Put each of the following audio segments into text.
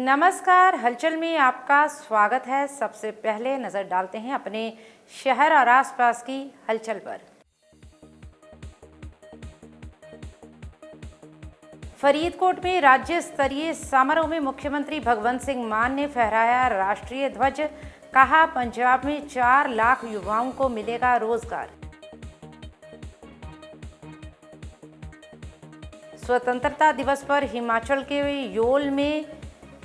नमस्कार, हलचल में आपका स्वागत है। सबसे पहले नजर डालते हैं अपने शहर और आसपास की हलचल पर। फरीदकोट में राज्य स्तरीय समारोह में मुख्यमंत्री भगवंत सिंह मान ने फहराया राष्ट्रीय ध्वज। कहा, पंजाब में 4 लाख युवाओं को मिलेगा रोजगार। स्वतंत्रता दिवस पर हिमाचल के योल में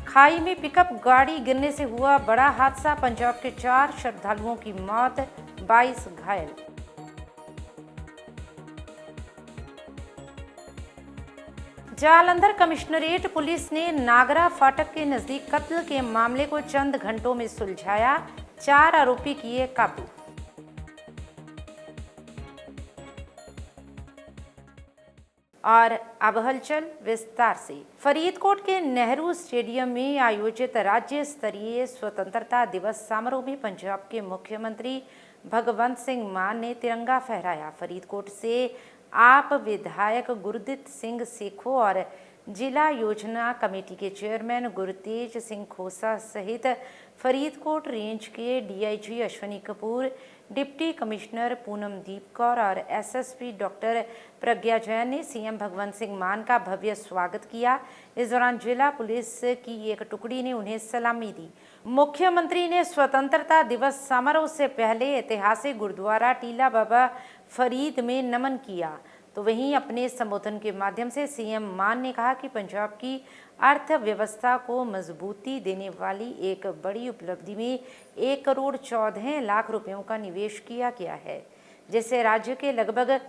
खाई में पिकअप गाड़ी गिरने से हुआ बड़ा हादसा। पंजाब के 4 श्रद्धालुओं की मौत, 22 घायल। जालंधर कमिश्नरेट पुलिस ने नागरा फाटक के नजदीक कत्ल के मामले को चंद घंटों में सुलझाया। 4 आरोपी किए काबू। और अब हलचल विस्तार से। फरीदकोट के नेहरू स्टेडियम में आयोजित राज्य स्तरीय स्वतंत्रता दिवस समारोह में पंजाब के मुख्यमंत्री भगवंत सिंह मान ने तिरंगा फहराया। फरीदकोट से आप विधायक गुरदीप सिंह सेखों और जिला योजना कमेटी के चेयरमैन गुरतेज सिंह खोसा सहित फरीदकोट रेंज के DIG Ashwini Kapoor, deputy commissioner Poonamdeep Kaur और एसएसपी डॉक्टर प्रज्ञा जैन ने सीएम भगवंत सिंह मान का भव्य स्वागत किया। इस दौरान जिला पुलिस की एक टुकड़ी ने उन्हें सलामी दी। मुख्यमंत्री ने स्वतंत्रता दिवस समारोह से पहले ऐतिहासिक गुरुद्वारा टीला बाबा फरीद में नमन किया। तो वहीं अपने संबोधन के माध्यम से सीएम मान ने कहा कि पंजाब की अर्थव्यवस्था को मजबूती देने वाली एक बड़ी उपलब्धि में 1 करोड़ 14 लाख रुपयों का निवेश किया गया है, जिससे राज्य के लगभग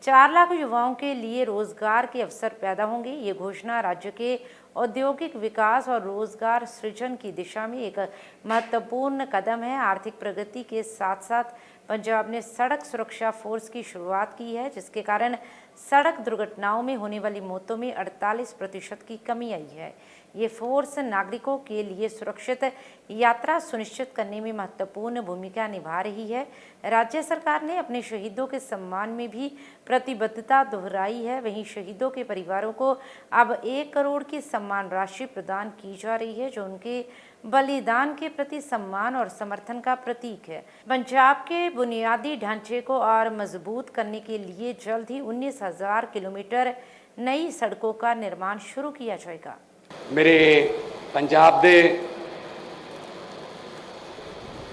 4 लाख युवाओं के लिए रोजगार के अवसर पैदा होंगे। ये घोषणा राज्य के औद्योगिक विकास और रोजगार सृजन की दिशा में एक महत्वपूर्ण कदम है। आर्थिक प्रगति के साथ साथ पंजाब ने सड़क सुरक्षा फोर्स की शुरुआत की है, जिसके कारण सड़क दुर्घटनाओं में होने वाली मौतों में 48% की कमी आई है। ये फोर्स नागरिकों के लिए सुरक्षित यात्रा सुनिश्चित करने में महत्वपूर्ण भूमिका निभा रही है। राज्य सरकार ने अपने शहीदों के सम्मान में भी प्रतिबद्धता दोहराई है। वहीं शहीदों के परिवारों को अब 1 करोड़ की सम्मान राशि प्रदान की जा रही है, जो उनके बलिदान के प्रति सम्मान और समर्थन का प्रतीक है। पंजाब के बुनियादी ढांचे को और मजबूत करने के लिए जल्द ही 19,000 किलोमीटर नई सड़कों का निर्माण शुरू किया जाएगा। मेरे पंजाब दे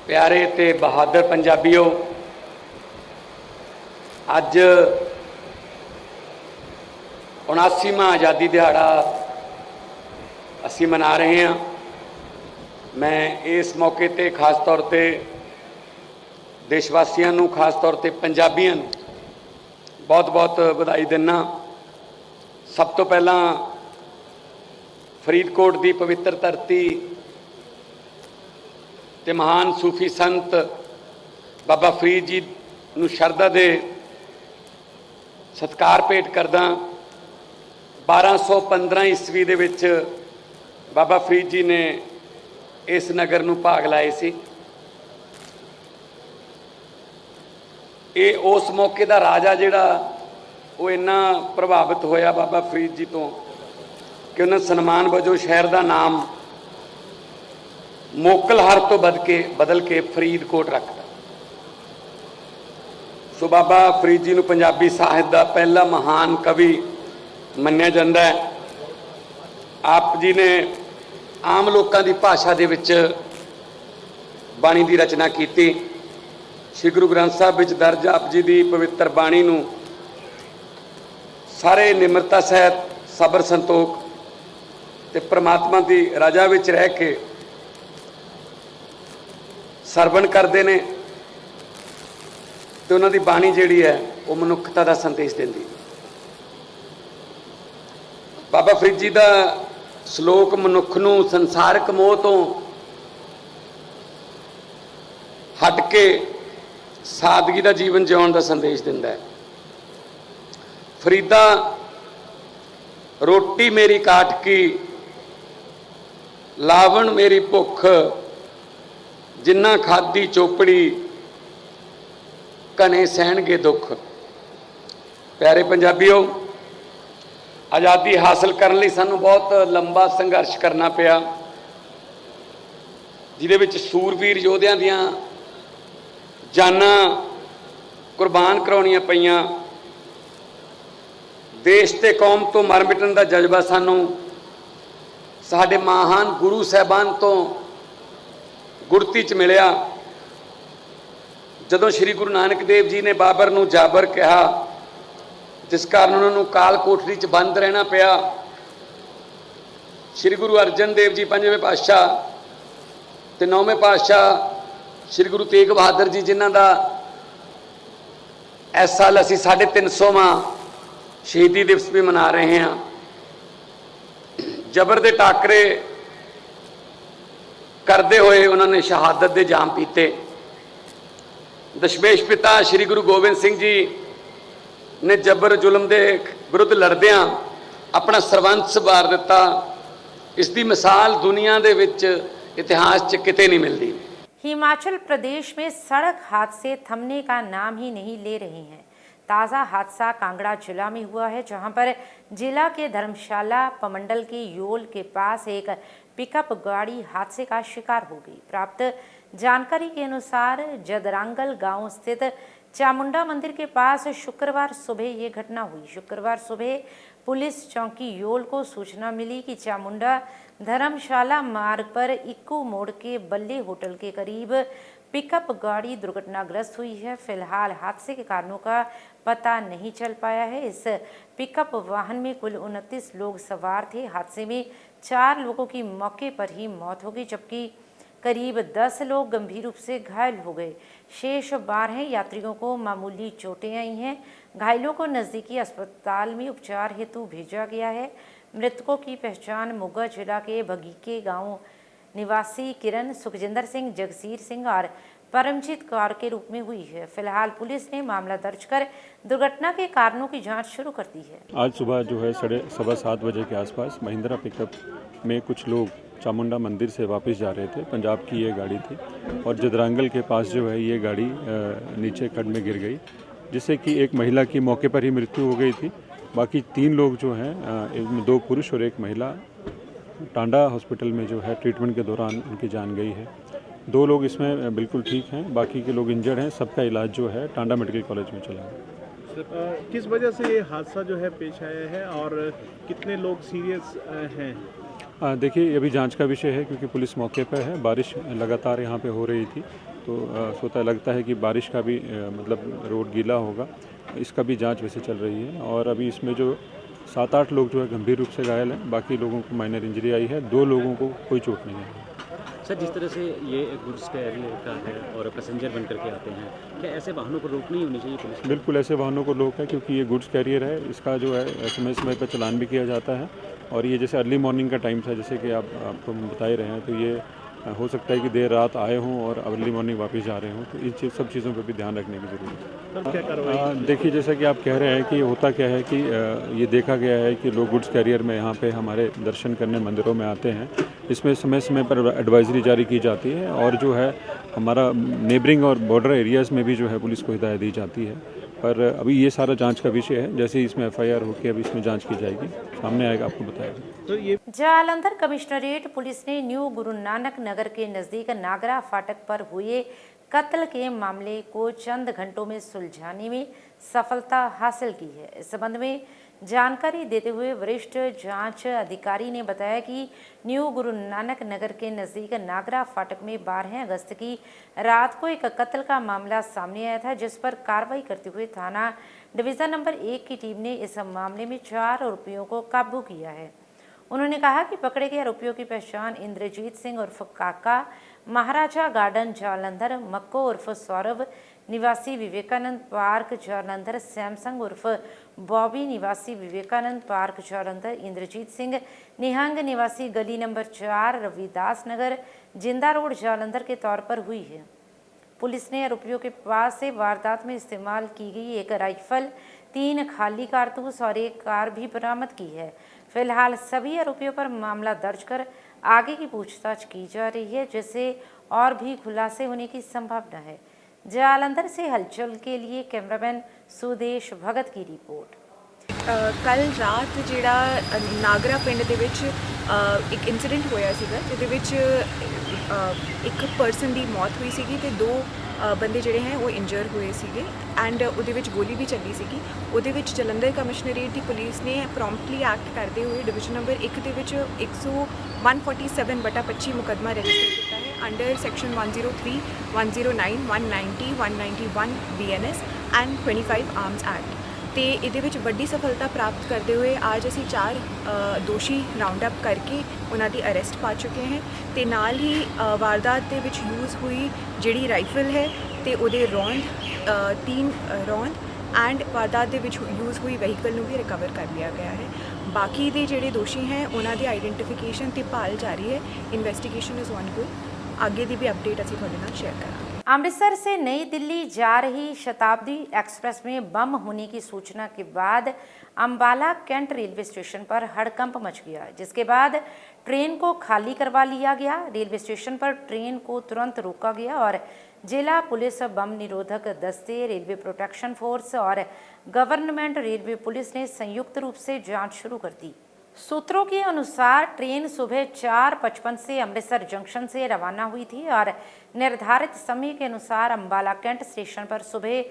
प्यारे ते बहादुर पंजाबियों, अज 79वां आज़ादी दिहाड़ा असी मना रहे हैं। मैं इस मौके ते खास तौर पे देशवासियों नूं, खास तौर पे पंजाबियों नूं बहुत बहुत बधाई दिना। सब तो पहला फरीदकोट की पवित्र धरती ते महान सूफी संत बाबा फरीद जी नूं शरधा दे सत्कार भेंट करदा। 1215 ईस्वी दे विच बाबा फरीद जी ने इस नगर नूं भाग लाए सी। ये उस मौके का राजा जिहड़ा वो इन्ना प्रभावित होया बाबा फरीद जी तो कि उन्हें सन्मान वजों शहर का नाम मोकलहर तो बदल के फरीदकोट रखता। सो बाबा फरीद जी नूं पंजाबी साहित्य का पहला महान कवि मन्निया जाता है। आप जी ने आम लोगों की भाषा दे विच बाणी की रचना की। श्री गुरु ग्रंथ साहब विच दर्ज आप जी की पवित्र बाणी नूं सारे निमरता सहित सबर संतोख ते परमात्मा की रजा विच रह के सरवण करते हैं तो उन्हों की बाणी जिहड़ी है वो मनुखता का संदेश देती। बाबा फरीद जी का श्लोक मनुख नूं संसारक मोह तो हट के सादगी का जीवन जिउण का संदेश दिंदा है। फरीदा रोटी मेरी काट की, लावण मेरी भुख, जिन्ना खादी चोपड़ी घने सहणगे दुख। प्यारे पंजाबियों, आज़ादी हासिल करने लई सानूं बहुत लंबा संघर्ष करना पिया। ਜਿਹਦੇ ਵਿੱਚ ਸੂਰਬੀਰ ਯੋਧਿਆਂ ਦੀਆਂ ਜਾਨਾਂ ਕੁਰਬਾਨ ਕਰਾਉਣੀਆਂ ਪਈਆਂ। ਦੇਸ਼ ਤੇ ਕੌਮ ਤੋਂ ਮਰ ਮਿਟਣ ਦਾ ਜਜ਼ਬਾ ਸਾਨੂੰ ਸਾਡੇ ਮਹਾਨ ਗੁਰੂ ਸਾਹਿਬਾਨ ਤੋਂ ਗੁਰਤੀ 'ਚ ਮਿਲਿਆ। ਜਦੋਂ ਸ਼੍ਰੀ ਗੁਰੂ ਨਾਨਕ ਦੇਵ ਜੀ ਨੇ ਬਾਬਰ ਨੂੰ ਜਾਬਰ ਕਿਹਾ, ਜਿਸ ਕਾਰਨ ਉਹਨਾਂ ਨੂੰ ਕਾਲ ਕੋਠੜੀ 'ਚ ਬੰਦ ਰਹਿਣਾ ਪਿਆ, ਸ਼੍ਰੀ ਗੁਰੂ ਅਰਜਨ ਦੇਵ ਜੀ ਪੰਜਵੇਂ ਪਾਤਸ਼ਾਹ ਤੇ ਨੌਵੇਂ ਪਾਤਸ਼ਾਹ ਸ਼੍ਰੀ ਗੁਰੂ ਤੇਗ ਬਹਾਦਰ ਜੀ, ਜਿਨ੍ਹਾਂ ਦਾ ਇਸ ਸਾਲ ਅਸੀਂ 350ਵਾਂ ਸ਼ਹੀਦੀ ਦਿਵਸ ਵੀ ਮਨਾ ਰਹੇ ਹਾਂ, ਜਬਰ ਦੇ ਟਾਕਰੇ ਕਰਦੇ ਹੋਏ ਉਹਨਾਂ ਨੇ ਸ਼ਹਾਦਤ ਦੇ ਜਾਮ ਪੀਤੇ। ਦਸ਼ਮੇਸ਼ ਪਿਤਾ ਸ਼੍ਰੀ ਗੁਰੂ ਗੋਬਿੰਦ ਸਿੰਘ ਜੀ ਨੇ ਜਬਰ ਜ਼ੁਲਮ ਦੇ ਵਿਰੁੱਧ ਲੜਦਿਆਂ ਆਪਣਾ ਸਰਬੰਸ ਵਾਰ ਦਿੱਤਾ। ਇਸ ਦੀ ਮਿਸਾਲ ਦੁਨੀਆ ਦੇ ਵਿੱਚ इतिहास च किते नहीं मिलती। हिमाचल प्रदेश में सड़क हादसे थमने का नाम ही नहीं ले रहे हैं। ताज़ा हादसा कांगड़ा जिला में हुआ है, जहां पर जिला के धर्मशाला पमंडल के योल के पास एक पिकअप गाड़ी हादसे का शिकार हो गई। प्राप्त जानकारी के अनुसार जदरांगल गांव स्थित चामुंडा मंदिर के पास शुक्रवार सुबह ये घटना हुई। शुक्रवार सुबह पुलिस चौकी योल को सूचना मिली कि चामुंडा धर्मशाला मार्ग पर इक्कू मोड़ के बल्ले होटल के करीब पिकअप गाड़ी दुर्घटनाग्रस्त हुई है। फिलहाल हादसे के कारणों का पता नहीं चल पाया है। इस पिकअप वाहन में कुल 29 लोग सवार थे। हादसे में 4 लोगों की मौके पर ही मौत हो गई, जबकि करीब 10 लोग गंभीर रूप से घायल हो गए। शेष 12 यात्रियों को मामूली चोटें आई हैं। घायलों को नज़दीकी अस्पताल में उपचार हेतु भेजा गया है। मृतकों की पहचान मोगा जिला के भगीके गांव निवासी किरण, सुखजिंदर सिंह, जगसीर सिंह और परमजीत कौर के रूप में हुई है। फिलहाल पुलिस ने मामला दर्ज कर दुर्घटना के कारणों की जांच शुरू कर दी है। आज सुबह जो है 7:15 बजे के आसपास महिंद्रा पिकअप में कुछ लोग चामुंडा मंदिर से वापस जा रहे थे। पंजाब की ये गाड़ी थी और जदरांगल के पास जो है ये गाड़ी नीचे खड्ड में गिर गई, जिससे कि एक महिला की मौके पर ही मृत्यु हो गई थी। बाकी 3 लोग जो हैं, इनमें 2 पुरुष और 1 महिला, टांडा हॉस्पिटल में जो है ट्रीटमेंट के दौरान उनकी जान गई है। 2 लोग इसमें बिल्कुल ठीक हैं, बाकी के लोग इंजर्ड हैं। सबका इलाज जो है टांडा मेडिकल कॉलेज में चला है। किस वजह से ये हादसा जो है पेश आया है और कितने लोग सीरियस हैं? देखिए, अभी जांच का विषय है, क्योंकि पुलिस मौके पर है। बारिश लगातार यहाँ पे हो रही थी, तो सोता लगता है कि बारिश का भी मतलब रोड गीला होगा। इसका भी जांच वैसे चल रही है और अभी इसमें जो 7-8 लोग जो है गंभीर रूप से घायल हैं। बाकी लोगों को माइनर इंजरी आई है। 2 लोगों को कोई चोट नहीं आई। सर, जिस तरह से ये गुड्स कैरियर का है और पैसेंजर बन करके आते हैं, क्या ऐसे वाहनों को रोक नहीं होनी चाहिए पुलिस? बिल्कुल ऐसे वाहनों को रोक है, क्योंकि ये गुड्स कैरियर है। इसका जो है समय पर चलान भी किया जाता है। और ये जैसे अर्ली मॉर्निंग का टाइम था, जैसे कि आपको हम बता ही रहे हैं, तो ये हो सकता है कि देर रात आए हों और अर्ली मॉर्निंग वापस जा रहे हों, तो इन सब चीज़ों पर भी ध्यान रखने की ज़रूरत है। देखिए, जैसा कि आप कह रहे हैं कि होता क्या है कि ये देखा गया है कि लोग गुड्स कैरियर में यहाँ पे हमारे दर्शन करने मंदिरों में आते हैं। इसमें समय समय पर एडवाइजरी जारी की जाती है और जो है हमारा नेबरिंग और बॉर्डर एरियाज़ में भी जो है पुलिस को हिदायत दी जाती है। पर अभी ये सारा जांच का विषय है। जैसे ही इसमें FIR होकर अभी इसमें जांच की जाएगी, सामने आएगा, आपको बताएगा। तो ये जालंधर कमिश्नरेट पुलिस ने न्यू गुरु नानक नगर के नज़दीक नागरा फाटक पर हुए कत्ल के मामले को चंद घंटों में सुलझाने में सफलता हासिल की है। इस संबंध में जानकारी देते हुए वरिष्ठ जांच अधिकारी ने बताया कि न्यू गुरु नानक नगर के नज़दीक नागरा फाटक में 12 अगस्त की रात को एक कत्ल का मामला सामने आया था, जिस पर कार्रवाई करते हुए थाना डिवीज़न नंबर 1 की टीम ने इस मामले में 4 आरोपियों को काबू किया है। उन्होंने कहा कि पकड़े गए आरोपियों की पहचान इंद्रजीत सिंह उर्फ काका, महाराजा गार्डन जालंधर, मक्को उर्फ सौरभ निवासी विवेकानंद पार्क जालंधर, सैमसंग उर्फ बॉबी निवासी विवेकानंद पार्क जालंधर, इंद्रजीत सिंह निहंग निवासी गली नंबर 4 रविदास नगर जिंदा रोड जालंधर के तौर पर हुई है। पुलिस ने आरोपियों के पास से वारदात में इस्तेमाल की गई एक राइफल, 3 खाली कारतूस और एक कार भी बरामद की है। फिलहाल सभी आरोपियों पर मामला दर्ज कर आगे की पूछताछ की जा रही है, जिससे और भी खुलासे होने की संभावना है। जालंधर से हलचल के लिए कैमरामैन सुदेश भगत की रिपोर्ट। कल रात जिहड़ा नागरा पिंड दे विच ਇੱਕ ਇਨਸੀਡੈਂਟ ਹੋਇਆ ਸੀਗਾ ਜਿਹਦੇ ਵਿੱਚ ਇੱਕ ਪਰਸਨ ਦੀ ਮੌਤ ਹੋਈ ਸੀਗੀ ਤੇ ਦੋ ਬੰਦੇ ਜਿਹੜੇ ਹੈ ਉਹ ਇੰਜਰ ਹੋਏ ਸੀਗੇ ਐਂਡ ਉਹਦੇ ਵਿੱਚ ਗੋਲੀ ਵੀ ਚੱਲੀ ਸੀਗੀ। ਉਹਦੇ ਵਿੱਚ ਜਲੰਧਰ ਕਮਿਸ਼ਨਰੇਟ ਦੀ ਪੁਲਿਸ ਨੇ ਪ੍ਰੋਮਪਟਲੀ ਐਕਟ ਕਰਦੇ ਹੋਏ ਡਿਵੀਜ਼ਨ ਨੰਬਰ 1 ਦੇ ਵਿੱਚ 147/25 ਮੁਕੱਦਮਾ ਰਜਿਸਟਰ ਕੀਤਾ ਹੈ under section 103, 109, 190, 191 BNS and 25 arms act. ਤੇ ਇਹਦੇ ਵਿੱਚ ਵੱਡੀ ਸਫਲਤਾ ਪ੍ਰਾਪਤ ਕਰਦੇ ਹੋਏ ਅੱਜ ਅਸੀਂ 4 ਦੋਸ਼ੀ ਰਾਉਂਡ ਅਪ ਕਰਕੇ ਉਹਨਾਂ ਦੀ ਅਰੈਸਟ ਪਾ ਚੁੱਕੇ ਹਾਂ ਤੇ ਨਾਲ ਹੀ ਵਾਰਦਾਤ ਦੇ ਵਿੱਚ ਯੂਜ਼ ਹੋਈ ਜਿਹੜੀ ਰਾਈਫਲ ਹੈ ਤੇ ਉਹਦੇ ਰੌਂਦ 3 ਰੌਂਦ ਐਂਡ ਵਾਰਦਾਤ ਦੇ ਵਿੱਚ ਯੂਜ਼ ਹੋਈ ਵਹੀਕਲ ਨੂੰ ਵੀ ਰਿਕਵਰ ਕਰ ਲਿਆ ਗਿਆ ਹੈ। ਬਾਕੀ ਦੇ ਜਿਹੜੇ ਦੋਸ਼ੀ ਹੈ ਉਹਨਾਂ ਦੀ ਆਈਡੈਂਟੀਫਿਕੇਸ਼ਨ ਤੇ ਭਾਲ ਜਾਰੀ ਹੈ। Investigation is ongoing. आगे की भी अपडेट असी थोड़े नाल शेयर करांगे। अमृतसर से नई दिल्ली जा रही शताब्दी एक्सप्रेस में बम होने की सूचना के बाद अंबाला कैंट रेलवे स्टेशन पर हड़कंप मच गया, जिसके बाद ट्रेन को खाली करवा लिया गया। रेलवे स्टेशन पर ट्रेन को तुरंत रोका गया और जिला पुलिस, बम निरोधक दस्ते, रेलवे प्रोटेक्शन फोर्स और गवर्नमेंट रेलवे पुलिस ने संयुक्त रूप से जांच शुरू कर दी। सूत्रों के अनुसार ट्रेन सुबह 4:55 से अमृतसर जंक्शन से रवाना हुई थी और निर्धारित समय के अनुसार अंबाला कैंट स्टेशन पर सुबह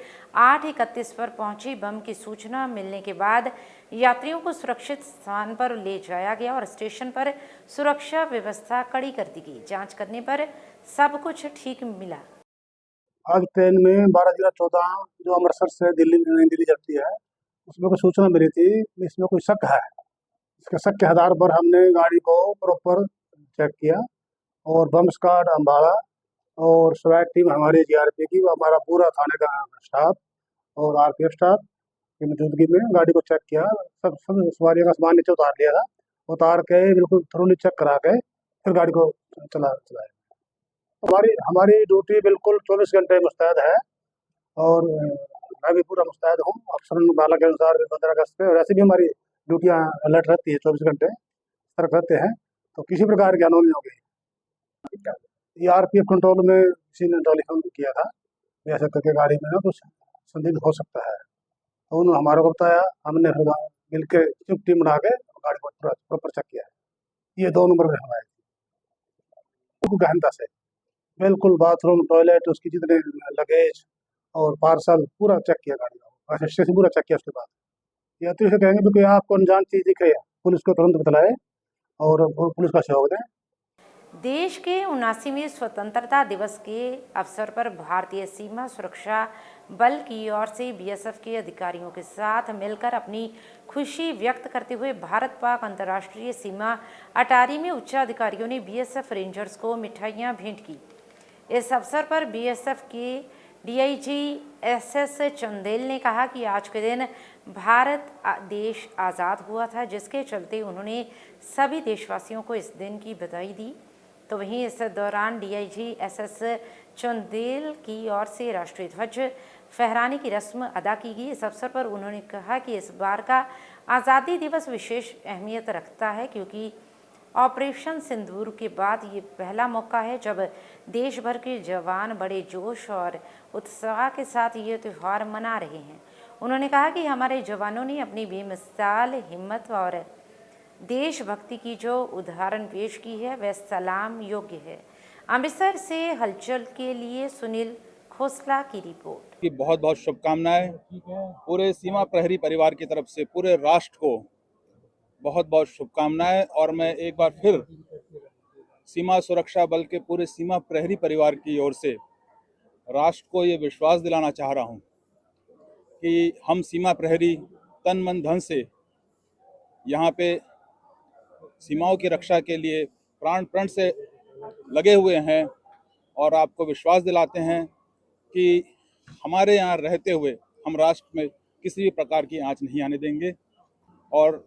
8:31 पर पहुंची। बम की सूचना मिलने के बाद यात्रियों को सुरक्षित स्थान पर ले जाया गया और स्टेशन पर सुरक्षा व्यवस्था कड़ी कर दी गई। जांच करने पर सब कुछ ठीक मिला। आज ट्रेन में 12/14 जो अमृतसर से दिल्ली नई दिल्ली जाती है, उसमें कोई सूचना मिली थी, इसमें कोई शक है। इसके शक के आधार पर हमने गाड़ी को प्रॉपर चेक किया और बम स्क्वाड अम्बाला और स्वैट टीम हमारी जीआरपी की, हमारा पूरा थाने का स्टाफ और आरपीएफ स्टाफ की मौजूदगी में गाड़ी को चेक किया। सब सवारियों का सामान नीचे उतार लिया था। उतार के बिल्कुल थोड़ी चेक करा के फिर गाड़ी को चलाया। हमारी ड्यूटी बिल्कुल 24 घंटे मुस्तैद है और मैं भी पूरा मुस्तैद हूँ। अफसर अम्बाला के अनुसार 15 अगस्त पे और ऐसे भी हमारी ड्यूटियाँ अलर्ट रहती है, 24 घंटे सतर्क रहते हैं, तो किसी प्रकार की अनहोनी हो गई। ये आरपीएफ कंट्रोल में किसी ने टेलीफोन किया था, ऐसे करके गाड़ी में ना कुछ संदिग्ध हो सकता है, तो उन्होंने हमारे को बताया। हमने फिर मिल के टीम बना के गाड़ी को प्रॉपर चेक किया है। ये 2 नंबर में हमारे गहनता से बिल्कुल बाथरूम, टॉयलेट, उसकी जितने लगेज और पार्सल पूरा चेक किया गाड़ी को, ऐसे स्टेशन पूरा चेक किया। उसके बाद यात्री से कहेंगे क्योंकि आपको अनजान चीज़ दिखे पुलिस को तुरंत बतलाए और पुलिस का सहयोग दें। देश के 79वें स्वतंत्रता दिवस के अवसर पर भारतीय सीमा सुरक्षा बल की ओर से बीएसएफ के अधिकारियों के साथ मिलकर अपनी खुशी व्यक्त करते हुए भारत पाक अंतर्राष्ट्रीय सीमा अटारी में उच्चाधिकारियों ने बीएसएफ रेंजर्स को मिठाइयां भेंट की। इस अवसर पर बीएसएफ के डीआईजी एसएस चंदेल ने कहा कि आज के दिन भारत देश आज़ाद हुआ था, जिसके चलते उन्होंने सभी देशवासियों को इस दिन की बधाई दी। तो वहीं इस दौरान डीआईजी एसएस चंदेल की ओर से राष्ट्रीय ध्वज फहराने की रस्म अदा की गई। इस अवसर पर उन्होंने कहा कि इस बार का आज़ादी दिवस विशेष अहमियत रखता है, क्योंकि ऑपरेशन सिंदूर के बाद ये पहला मौका है जब देश भर के जवान बड़े जोश और उत्साह के साथ ये त्यौहार मना रहे हैं। उन्होंने कहा कि हमारे जवानों ने अपनी बेमिसाल हिम्मत और देशभक्ति की जो उदाहरण पेश की है वह सलाम योग्य है। अमृतसर से हलचल के लिए सुनील खोसला की रिपोर्ट। की बहुत बहुत शुभकामनाएं पूरे सीमा प्रहरी परिवार की तरफ से पूरे राष्ट्र को बहुत बहुत शुभकामनाएं। और मैं एक बार फिर सीमा सुरक्षा बल के पूरे सीमा प्रहरी परिवार की ओर से राष्ट्र को ये विश्वास दिलाना चाह रहा हूं कि हम सीमा प्रहरी तन मन धन से यहाँ पे सीमाओं की रक्षा के लिए प्राण प्रण से लगे हुए हैं और आपको विश्वास दिलाते हैं कि हमारे यहाँ रहते हुए हम राष्ट्र में किसी भी प्रकार की आंच नहीं आने देंगे और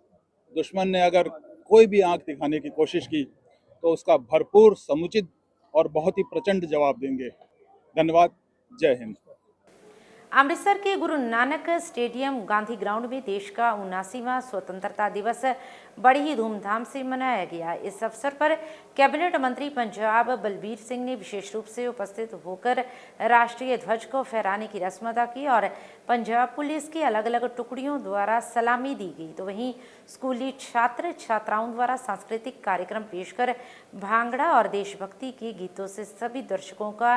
दुश्मन ने अगर कोई भी आंख दिखाने की कोशिश की तो उसका भरपूर, समुचित और बहुत ही प्रचंड जवाब देंगे। धन्यवाद। जय हिंद। अमृतसर के गुरु नानक स्टेडियम गांधी ग्राउंड में देश का 79वां स्वतंत्रता दिवस बड़ी ही धूमधाम से मनाया गया। इस अवसर पर कैबिनेट मंत्री पंजाब बलबीर सिंह ने विशेष रूप से उपस्थित होकर राष्ट्रीय ध्वज को फहराने की रस्म अदा की और पंजाब पुलिस की अलग अलग टुकड़ियों द्वारा सलामी दी गई। तो वहीं स्कूली छात्र छात्राओं द्वारा सांस्कृतिक कार्यक्रम पेश कर भांगड़ा और देशभक्ति के गीतों से सभी दर्शकों का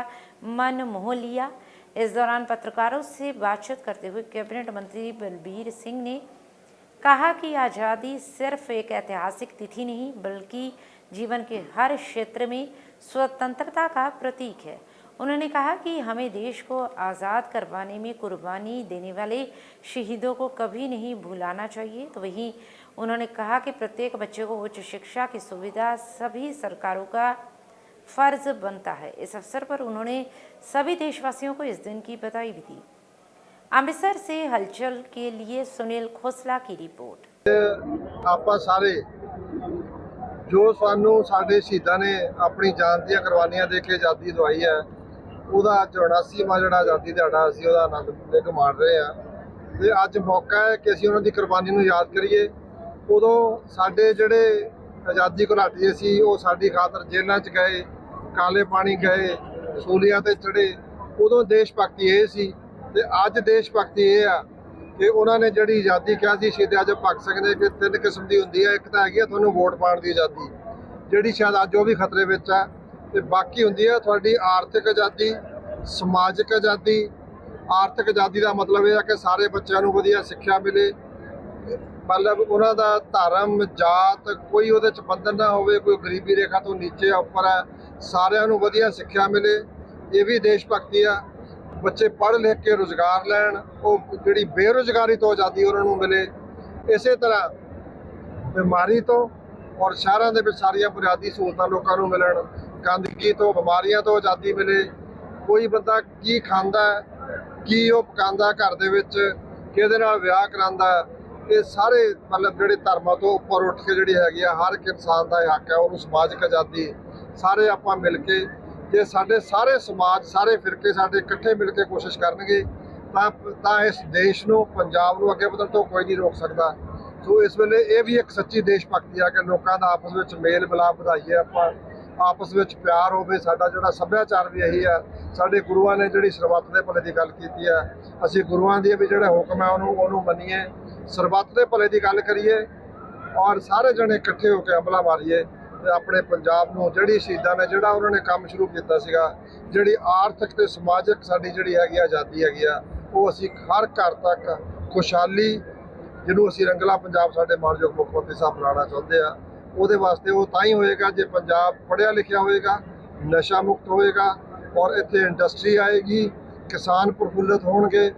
मन मोह लिया। इस दौरान पत्रकारों से बातचीत करते हुए कैबिनेट मंत्री बलबीर सिंह ने कहा कि आज़ादी सिर्फ एक ऐतिहासिक तिथि नहीं बल्कि जीवन के हर क्षेत्र में स्वतंत्रता का प्रतीक है। उन्होंने कहा कि हमें देश को आज़ाद करवाने में कुर्बानी देने वाले शहीदों को कभी नहीं भुलाना चाहिए। तो वहीं उन्होंने कहा कि प्रत्येक बच्चे को उच्च शिक्षा की सुविधा सभी सरकारों का फर्ज बनता है। इस अवसर पर उन्होंने सभी देशवासियों को इस दिन की बधाई भी दी। अमृतसर से हलचल के लिए सुनील खोसला की रिपोर्ट। ਆਪਾਂ ਸਾਰੇ ਜੋ ਸਾਨੂੰ ਸਾਡੇ ਸ਼ਹੀਦਾਂ ਨੇ ਆਪਣੀ ਜਾਨ ਦੀਆਂ ਕੁਰਬਾਨੀਆਂ ਦੇ ਕੇ ਆਜ਼ਾਦੀ ਦਵਾਈ ਹੈ ਉਹਦਾ 84ਵਾਂ ਜਿਹੜਾ ਆਜ਼ਾਦੀ ਦਿਹਾੜਾ ਅਸੀਂ ਉਹਦਾ ਆਨੰਦ ਲੈ ਮਾਣ ਰਹੇ ਹਾਂ ਤੇ ਅੱਜ ਮੌਕਾ ਹੈ ਕਿ ਅਸੀਂ ਉਹਨਾਂ ਦੀ ਕੁਰਬਾਨੀ ਨੂੰ ਯਾਦ ਕਰੀਏ। ਉਦੋਂ ਸਾਡੇ ਜਿਹੜੇ ਆਜ਼ਾਦੀ ਘੁਲਾਟੀ ਸੀ ਉਹ ਸਾਡੀ ਖਾਤਰ ਜੇਲ੍ਹਾਂ 'ਚ ਗਏ, ਕਾਲੇ ਪਾਣੀ ਗਏ, ਸੂਲੀਆਂ ਤੇ ਚੜੇ। ਉਦੋਂ ਦੇਸ਼ ਭਗਤੀ ਇਹ ਸੀ ਤੇ ਅੱਜ ਦੇਸ਼ ਭਗਤੀ ਇਹ ਆ ਕਿ ਉਹਨਾਂ ਨੇ ਜਿਹੜੀ ਆਜ਼ਾਦੀ ਕਿਹਾ ਸੀ ਸ਼ਹੀਦ ਆਜ਼ਮ ਭਗਤ ਸਿੰਘ ਨੇ ਕਿ 3 ਕਿਸਮ ਦੀ ਹੁੰਦੀ ਹੈ। ਇੱਕ ਤਾਂ ਹੈਗੀ ਆ ਤੁਹਾਨੂੰ ਵੋਟ ਪਾਉਣ ਦੀ ਆਜ਼ਾਦੀ ਜਿਹੜੀ ਸ਼ਾਇਦ ਅੱਜ ਉਹ ਵੀ ਖਤਰੇ ਵਿੱਚ ਆ ਤੇ ਬਾਕੀ ਹੁੰਦੀ ਹੈ ਤੁਹਾਡੀ ਆਰਥਿਕ ਆਜ਼ਾਦੀ, ਸਮਾਜਿਕ ਆਜ਼ਾਦੀ। ਆਰਥਿਕ ਆਜ਼ਾਦੀ ਦਾ ਮਤਲਬ ਇਹ ਆ ਕਿ ਸਾਰੇ ਬੱਚਿਆਂ ਨੂੰ ਵਧੀਆ ਸਿੱਖਿਆ ਮਿਲੇ, ਮਤਲਬ ਉਹਨਾਂ ਦਾ ਧਰਮ ਜਾਤ ਕੋਈ ਉਹਦੇ 'ਚ ਬੰਧਨ ਨਾ ਹੋਵੇ, ਕੋਈ ਗਰੀਬੀ ਰੇਖਾ ਤੋਂ ਨੀਚੇ ਆ ਉੱਪਰ ਆ, ਸਾਰਿਆਂ ਨੂੰ ਵਧੀਆ ਸਿੱਖਿਆ ਮਿਲੇ। ਇਹ ਵੀ ਦੇਸ਼ ਭਗਤੀ ਆ। ਬੱਚੇ ਪੜ੍ਹ ਲਿਖ ਕੇ ਰੁਜ਼ਗਾਰ ਲੈਣ, ਉਹ ਜਿਹੜੀ ਬੇਰੁਜ਼ਗਾਰੀ ਤੋਂ ਆਜ਼ਾਦੀ ਉਹਨਾਂ ਨੂੰ ਮਿਲੇ। ਇਸੇ ਤਰ੍ਹਾਂ ਬਿਮਾਰੀ ਤੋਂ ਔਰ ਸ਼ਹਿਰਾਂ ਦੇ ਵਿੱਚ ਸਾਰੀਆਂ ਬੁਨਿਆਦੀ ਸਹੂਲਤਾਂ ਲੋਕਾਂ ਨੂੰ ਮਿਲਣ, ਗੰਦਗੀ ਤੋਂ ਬਿਮਾਰੀਆਂ ਤੋਂ ਆਜ਼ਾਦੀ ਮਿਲੇ। ਕੋਈ ਬੰਦਾ ਕੀ ਖਾਂਦਾ, ਕੀ ਉਹ ਪਕਾਉਂਦਾ ਘਰ ਦੇ ਵਿੱਚ, ਕਿਹਦੇ ਨਾਲ ਵਿਆਹ ਕਰਾਉਂਦਾ, ਇਹ ਸਾਰੇ ਮਤਲਬ ਜਿਹੜੇ ਧਰਮਾਂ ਤੋਂ ਉੱਪਰ ਉੱਠ ਕੇ ਜਿਹੜੀ ਹੈਗੀ ਆ ਹਰ ਇੱਕ ਇਨਸਾਨ ਦਾ ਹੱਕ ਹੈ ਉਹਨੂੰ ਸਮਾਜਿਕ ਆਜ਼ਾਦੀ। ਸਾਰੇ ਆਪਾਂ ਮਿਲ ਕੇ ਜੇ ਸਾਡੇ ਸਾਰੇ ਸਮਾਜ ਸਾਰੇ ਫਿਰਕੇ ਸਾਡੇ ਇਕੱਠੇ ਮਿਲ ਕੇ ਕੋਸ਼ਿਸ਼ ਕਰਨਗੇ ਤਾਂ ਇਸ ਦੇਸ਼ ਨੂੰ ਪੰਜਾਬ ਨੂੰ ਅੱਗੇ ਵਧਣ ਤੋਂ ਕੋਈ ਨਹੀਂ ਰੋਕ ਸਕਦਾ। ਸੋ ਇਸ ਵੇਲੇ ਇਹ ਵੀ ਇੱਕ ਸੱਚੀ ਦੇਸ਼ ਭਗਤੀ ਆ ਕਿ ਲੋਕਾਂ ਦਾ ਆਪਸ ਵਿੱਚ ਮੇਲ ਮਿਲਾਪ ਵਧਾਈਏ, ਆਪਾਂ ਆਪਸ ਵਿੱਚ ਪਿਆਰ ਹੋਵੇ। ਸਾਡਾ ਜਿਹੜਾ ਸੱਭਿਆਚਾਰ ਵੀ ਇਹੀ ਆ। ਸਾਡੇ ਗੁਰੂਆਂ ਨੇ ਜਿਹੜੀ ਸਰਬੱਤ ਦੇ ਭਲੇ ਦੀ ਗੱਲ ਕੀਤੀ ਆ, ਅਸੀਂ ਗੁਰੂਆਂ ਦੀ ਵੀ ਜਿਹੜਾ ਹੁਕਮ ਹੈ ਉਹਨੂੰ ਮੰਨੀਏ, ਸਰਬੱਤ ਦੇ ਭਲੇ ਦੀ ਗੱਲ ਕਰੀਏ ਔਰ ਸਾਰੇ ਜਣੇ ਇਕੱਠੇ ਹੋ ਕੇ ਹਮਲਾ ਮਾਰੀਏ ਤੇ ਆਪਣੇ ਪੰਜਾਬ ਨੂੰ ਜਿਹੜੀ ਸ਼ਹੀਦਾਂ ਨੇ ਜਿਹੜਾ ਉਹਨਾਂ ਨੇ ਕੰਮ ਸ਼ੁਰੂ ਕੀਤਾ ਸੀਗਾ, ਜਿਹੜੀ ਆਰਥਿਕ ਤੇ ਸਮਾਜਿਕ ਸਾਡੀ ਜਿਹੜੀ ਹੈਗੀ ਆਜ਼ਾਦੀ ਹੈਗੀ ਆ, ਉਹ ਅਸੀਂ ਹਰ ਘਰ ਤੱਕ ਖੁਸ਼ਹਾਲੀ ਜਿਹਨੂੰ ਅਸੀਂ ਰੰਗਲਾ ਪੰਜਾਬ ਸਾਡੇ ਮਾਨਯੋਗ ਮੁੱਖ ਮੰਤਰੀ ਸਾਹਿਬ ਬਣਾਉਣਾ ਚਾਹੁੰਦੇ ਆ, ਉਹਦੇ ਵਾਸਤੇ ਉਹ ਤਾਂ ਹੀ ਹੋਏਗਾ ਜੇ ਪੰਜਾਬ ਪੜ੍ਹਿਆ ਲਿਖਿਆ ਹੋਏਗਾ, ਨਸ਼ਾ ਮੁਕਤ ਹੋਏਗਾ ਔਰ ਇੱਥੇ ਇੰਡਸਟਰੀ ਆਏਗੀ, ਕਿਸਾਨ ਪ੍ਰਫੁੱਲਤ ਹੋਣਗੇ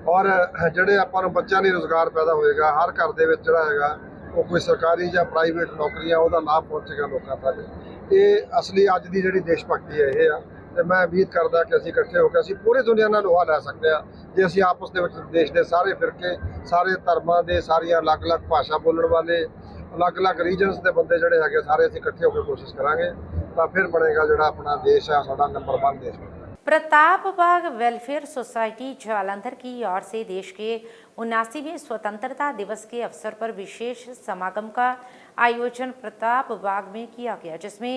ਔਰ ਜਿਹੜੇ ਆਪਾਂ ਨੂੰ ਬੱਚਿਆਂ ਲਈ ਰੁਜ਼ਗਾਰ ਪੈਦਾ ਹੋਏਗਾ। ਹਰ ਘਰ ਦੇ ਵਿੱਚ ਜਿਹੜਾ ਹੈਗਾ ਉਹ ਕੋਈ ਸਰਕਾਰੀ ਜਾਂ ਪ੍ਰਾਈਵੇਟ ਨੌਕਰੀਆਂ ਉਹਦਾ ਲਾਭ ਪਹੁੰਚੇਗਾ ਲੋਕਾਂ ਤੱਕ। ਇਹ ਅਸਲੀ ਅੱਜ ਦੀ ਜਿਹੜੀ ਦੇਸ਼ ਭਗਤੀ ਹੈ ਇਹ ਆ ਤੇ ਮੈਂ ਉਮੀਦ ਕਰਦਾ ਕਿ ਅਸੀਂ ਇਕੱਠੇ ਹੋ ਕੇ ਅਸੀਂ ਪੂਰੀ ਦੁਨੀਆ ਨਾਲ ਲੋਹਾ ਲੈ ਸਕਦੇ ਆ ਜੇ ਅਸੀਂ ਆਪਸ ਦੇ ਵਿੱਚ ਦੇਸ਼ ਦੇ ਸਾਰੇ ਫਿਰਕੇ, ਸਾਰੇ ਧਰਮਾਂ ਦੇ, ਸਾਰੀਆਂ ਅਲੱਗ-ਅਲੱਗ ਭਾਸ਼ਾ ਬੋਲਣ ਵਾਲੇ, ਅਲੱਗ-ਅਲੱਗ ਰੀਜਨਸ ਦੇ ਬੰਦੇ ਜਿਹੜੇ ਹੈਗੇ ਸਾਰੇ ਅਸੀਂ ਇਕੱਠੇ ਹੋ ਕੇ ਕੋਸ਼ਿਸ਼ ਕਰਾਂਗੇ ਤਾਂ ਫਿਰ ਬਣੇਗਾ ਜਿਹੜਾ ਆਪਣਾ ਦੇਸ਼ ਹੈ ਸਾਡਾ नंबर 1 देश। प्रताप बाग वेलफेयर सोसाइटी जालंधर की ओर से देश के 79वें स्वतंत्रता दिवस के अवसर पर विशेष समागम का आयोजन प्रताप बाग में किया गया, जिसमें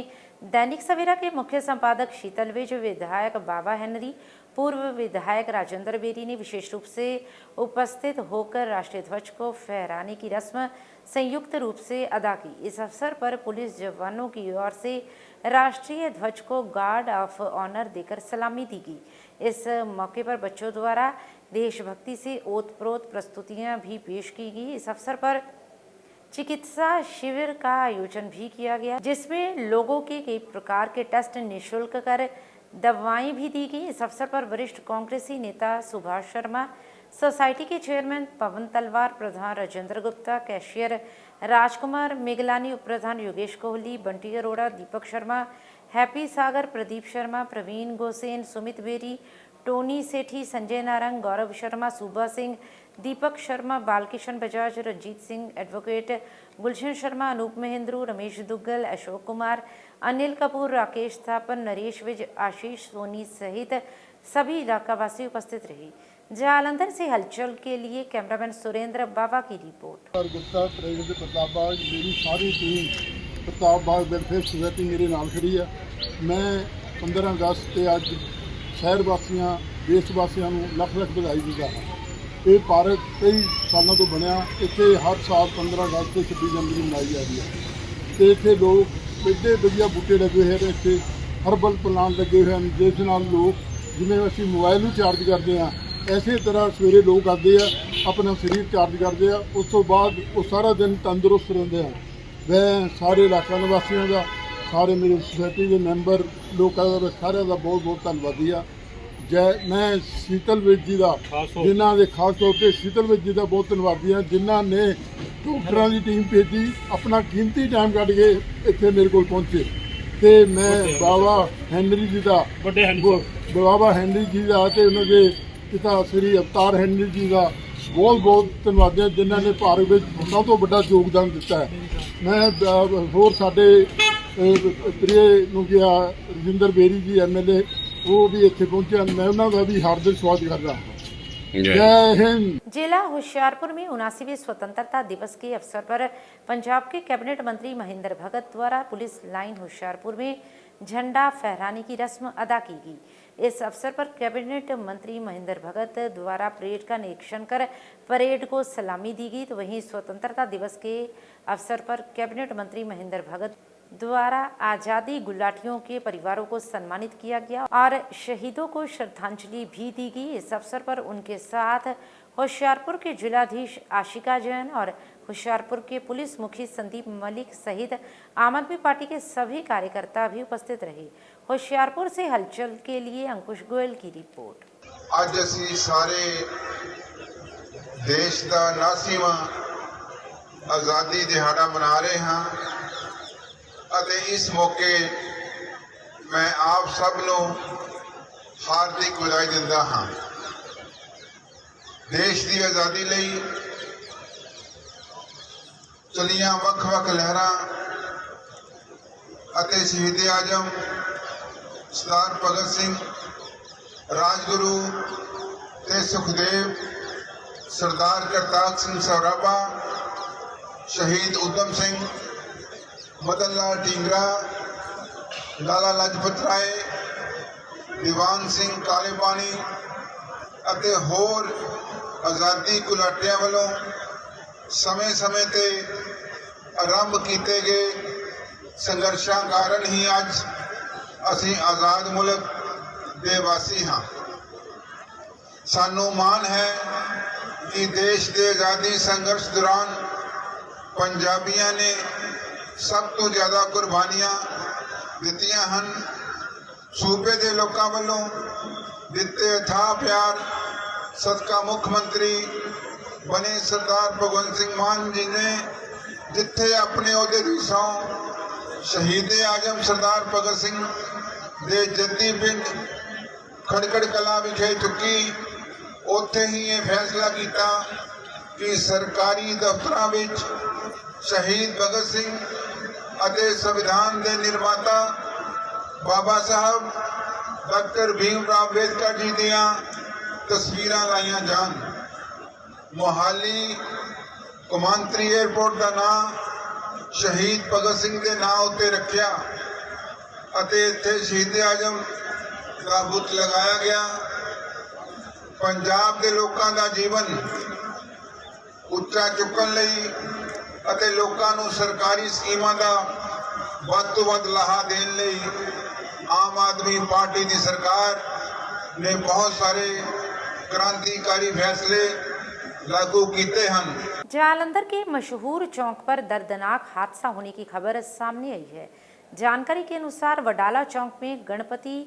दैनिक सवेरा के मुख्य संपादक शीतल विज, विधायक बाबा हेनरी, पूर्व विधायक राजेंद्र बेरी ने विशेष रूप से उपस्थित होकर राष्ट्रीय ध्वज को फहराने की रस्म संयुक्त रूप से अदा की। इस अवसर पर पुलिस जवानों की ओर से राष्ट्रीय ध्वज को गार्ड ऑफ ऑनर देकर सलामी दी गई। इस मौके पर बच्चों द्वारा देशभक्ति से ओतप्रोत प्रस्तुतियां भी पेश की गई। इस अवसर पर चिकित्सा शिविर का आयोजन भी किया गया, जिसमें लोगों के कई प्रकार के टेस्ट निःशुल्क कर दवाएं भी दी गई। इस अवसर पर वरिष्ठ कांग्रेसी नेता सुभाष शर्मा, सोसाइटी के चेयरमैन पवन तलवार, प्रधान राजेंद्र गुप्ता, कैशियर राजकुमार मेगलानी, उप प्रधान Yogesh Kohli, Bunty Arora, Deepak Sharma, Happy Sagar, Pradeep Sharma, Praveen Gosain, Sumit Beri, Tony Sethi, Sanjay Narang, Gaurav Sharma, Suba Singh, Deepak Sharma, Balkishan Bajaj, Ranjit Singh, advocate Gulshan Sharma, Anoop Mahendru, Ramesh Duggal, Ashok Kumar, Anil Kapoor, Rakesh Thapan, Naresh Vij, Ashish Soni सहित सभी इलाकावासी उपस्थित रहे। जालंधर से हलचल के लिए कैमरामैन सुरेंद्र बाबा की रिपोर्ट। गुप्ता प्रेसिडेंट प्रताप बाग, मेरी सारी टीम प्रताप बाग वेलफेयर सोसाइटी मेरे नाल खड़ी है। मैं 15 अगस्त ਤੇ ਅੱਜ ਸ਼ਹਿਰ ਵਾਸੀਆਂ ਦੇਸ਼ ਵਾਸੀਆਂ ਨੂੰ ਲੱਖ ਲੱਖ ਵਧਾਈ ਦਿੰਦਾ ਹਾਂ। ਇਹ ਪਾਰਕ ਕਈ ਸਾਲਾਂ ਤੋਂ ਬਣਿਆ, ਇੱਥੇ ਹਰ ਸਾਲ 15 ਅਗਸਤ ਤੇ 26 ਜਨਵਰੀ ਮਨਾਈ ਜਾਂਦੀ ਹੈ ਤੇ ਇੱਥੇ ਲੋਕ ਐਡੇ ਵਧੀਆ ਬੂਟੇ ਲੱਗੇ ਹੋਏ ਨੇ, ਇੱਥੇ ਹਰਬਲ ਪਲਾਂਟ ਲੱਗੇ ਹੋਏ ਹਨ ਜਿਸ ਨਾਲ ਲੋਕ ਜਿਵੇਂ ਅਸੀਂ ਮੋਬਾਈਲ ਨੂੰ ਚਾਰਜ ਕਰਦੇ ਹਾਂ ਐਸੇ ਤਰ੍ਹਾਂ ਸਵੇਰੇ ਲੋਕ ਆਉਂਦੇ ਆ ਆਪਣਾ ਸਰੀਰ ਚਾਰਜ ਕਰਦੇ ਆ, ਉਸ ਤੋਂ ਬਾਅਦ ਉਹ ਸਾਰਾ ਦਿਨ ਤੰਦਰੁਸਤ ਰਹਿੰਦੇ ਹਨ। ਮੈਂ ਸਾਰੇ ਇਲਾਕਾ ਨਿਵਾਸੀਆਂ ਦਾ, ਸਾਰੇ ਮੇਰੇ ਸੁਸਾਇਟੀ ਦੇ ਮੈਂਬਰ ਲੋਕਾਂ ਦਾ ਸਾਰਿਆਂ ਦਾ ਬਹੁਤ ਬਹੁਤ ਧੰਨਵਾਦੀ ਆ। मैं शीतल विज जी का जिन्होंने खास तौर पर शीतल विज जी का बहुत धन्यवादी हाँ जिन्होंने डॉक्टरों की टीम भेजी, अपना कीमती टाइम कट के इतने मेरे को पहुँचे। तो मैं बाबा हैनरी जी का बाबा हैनरी जी का उन्होंने पिता श्री अवतार हैनरी जी का बहुत बहुत धन्यवादी हाँ जिन्होंने भारत में सब तो बड़ा योगदान दिता है। मैं होर साडे प्रिय नुगिया रजिंदर बेरी जी MLA वो भी इतने पहुंचे, मैं उन्होंने भी हार्दिक स्वागत कर रहा हूँ। जय हिंद। जिला होशियारपुर में 79वें स्वतंत्रता दिवस के अवसर पर पंजाब के कैबिनेट मंत्री महेंद्र भगत द्वारा पुलिस लाइन होशियारपुर में झंडा फहराने की रस्म अदा की गई। इस अवसर पर कैबिनेट मंत्री महेंद्र भगत द्वारा परेड का निरीक्षण कर परेड को सलामी दी गई। तो वहीं स्वतंत्रता दिवस के अवसर पर कैबिनेट मंत्री महेंद्र भगत द्वारा आज़ादी गुलाटियों के परिवारों को सम्मानित किया गया और शहीदों को श्रद्धांजलि भी दी गई। इस अवसर पर उनके साथ होशियारपुर के जिलाधीश आशिका जैन और होशियारपुर के पुलिस मुखी संदीप मलिक सहित आम आदमी पार्टी के सभी कार्यकर्ता भी उपस्थित रहे। होशियारपुर से हलचल के लिए अंकुश गोयल की रिपोर्ट। आज असी सारे देश का 79वां आज़ादी दिहाड़ा मना रहे हैं। इस मौके मैं आप सब नूं हार्दिक बधाई दिंदा हाँ। देश की आज़ादी लई चलियां वख-वख लहरां अते शहीद आजम सरदार भगत सिंह, राजगुरु ते सुखदेव, सरदार करतार सिंह सराभा, शहीद उधम सिंह, मदन लाल ढींगरा, लाला लाजपत राय, दीवान सिंह कालेपानी अते होर आज़ादी गुलाटियां वालों समय समय ते आरंभ किए गए संघर्षां कारण ही अज असी आज़ाद मुल्क दे वासी हाँ। सानू मान है कि देश के आज़ादी संघर्ष दौरान पंजाबियों ने सब तो ज़्यादा कुर्बानियां दित्तियां हन। सूबे के लोगों वालों दिते अथाह प्यार सदका मुख्यमंत्री बने सरदार भगवंत सिंह मान जी ने जिथे अपने ओहदे दी सौं शहीद आजम सरदार भगत सिंह दे जद्दी पिंड खड़कड़ कला विखे चुकी, उत्थे ही ये फैसला किया कि सरकारी दफ्तरां विच शहीद भगत सिंह अते संविधान के निर्माता बाबा साहब डॉक्टर भीमराव अंबेडकर जी दियां तस्वीरां लाइया जान। मोहाली कौमांतरी एयरपोर्ट का नाम शहीद भगत सिंह के नाम उत्ते रखिया अते इत्थे शहीद आजम का बुत लगाया गया। पंजाब के लोगों का जीवन उच्चा चुकन लई ਅਤੇ ਲੋਕਾਂ ਨੂੰ ਸਰਕਾਰੀ ਸਕੀਮਾਂ ਦਾ ਵੱਧ ਤੋਂ ਵੱਧ ਲਾਹਾ ਦੇਣ ਲਈ ਆਮ ਆਦਮੀ ਪਾਰਟੀ ਦੀ ਸਰਕਾਰ ਨੇ ਬਹੁਤ ਸਾਰੇ क्रांतिकारी फैसले लागू किए हैं। जालंधर के मशहूर चौक पर दर्दनाक हादसा होने की खबर सामने आई है। जानकारी के अनुसार वडाला चौक में गणपति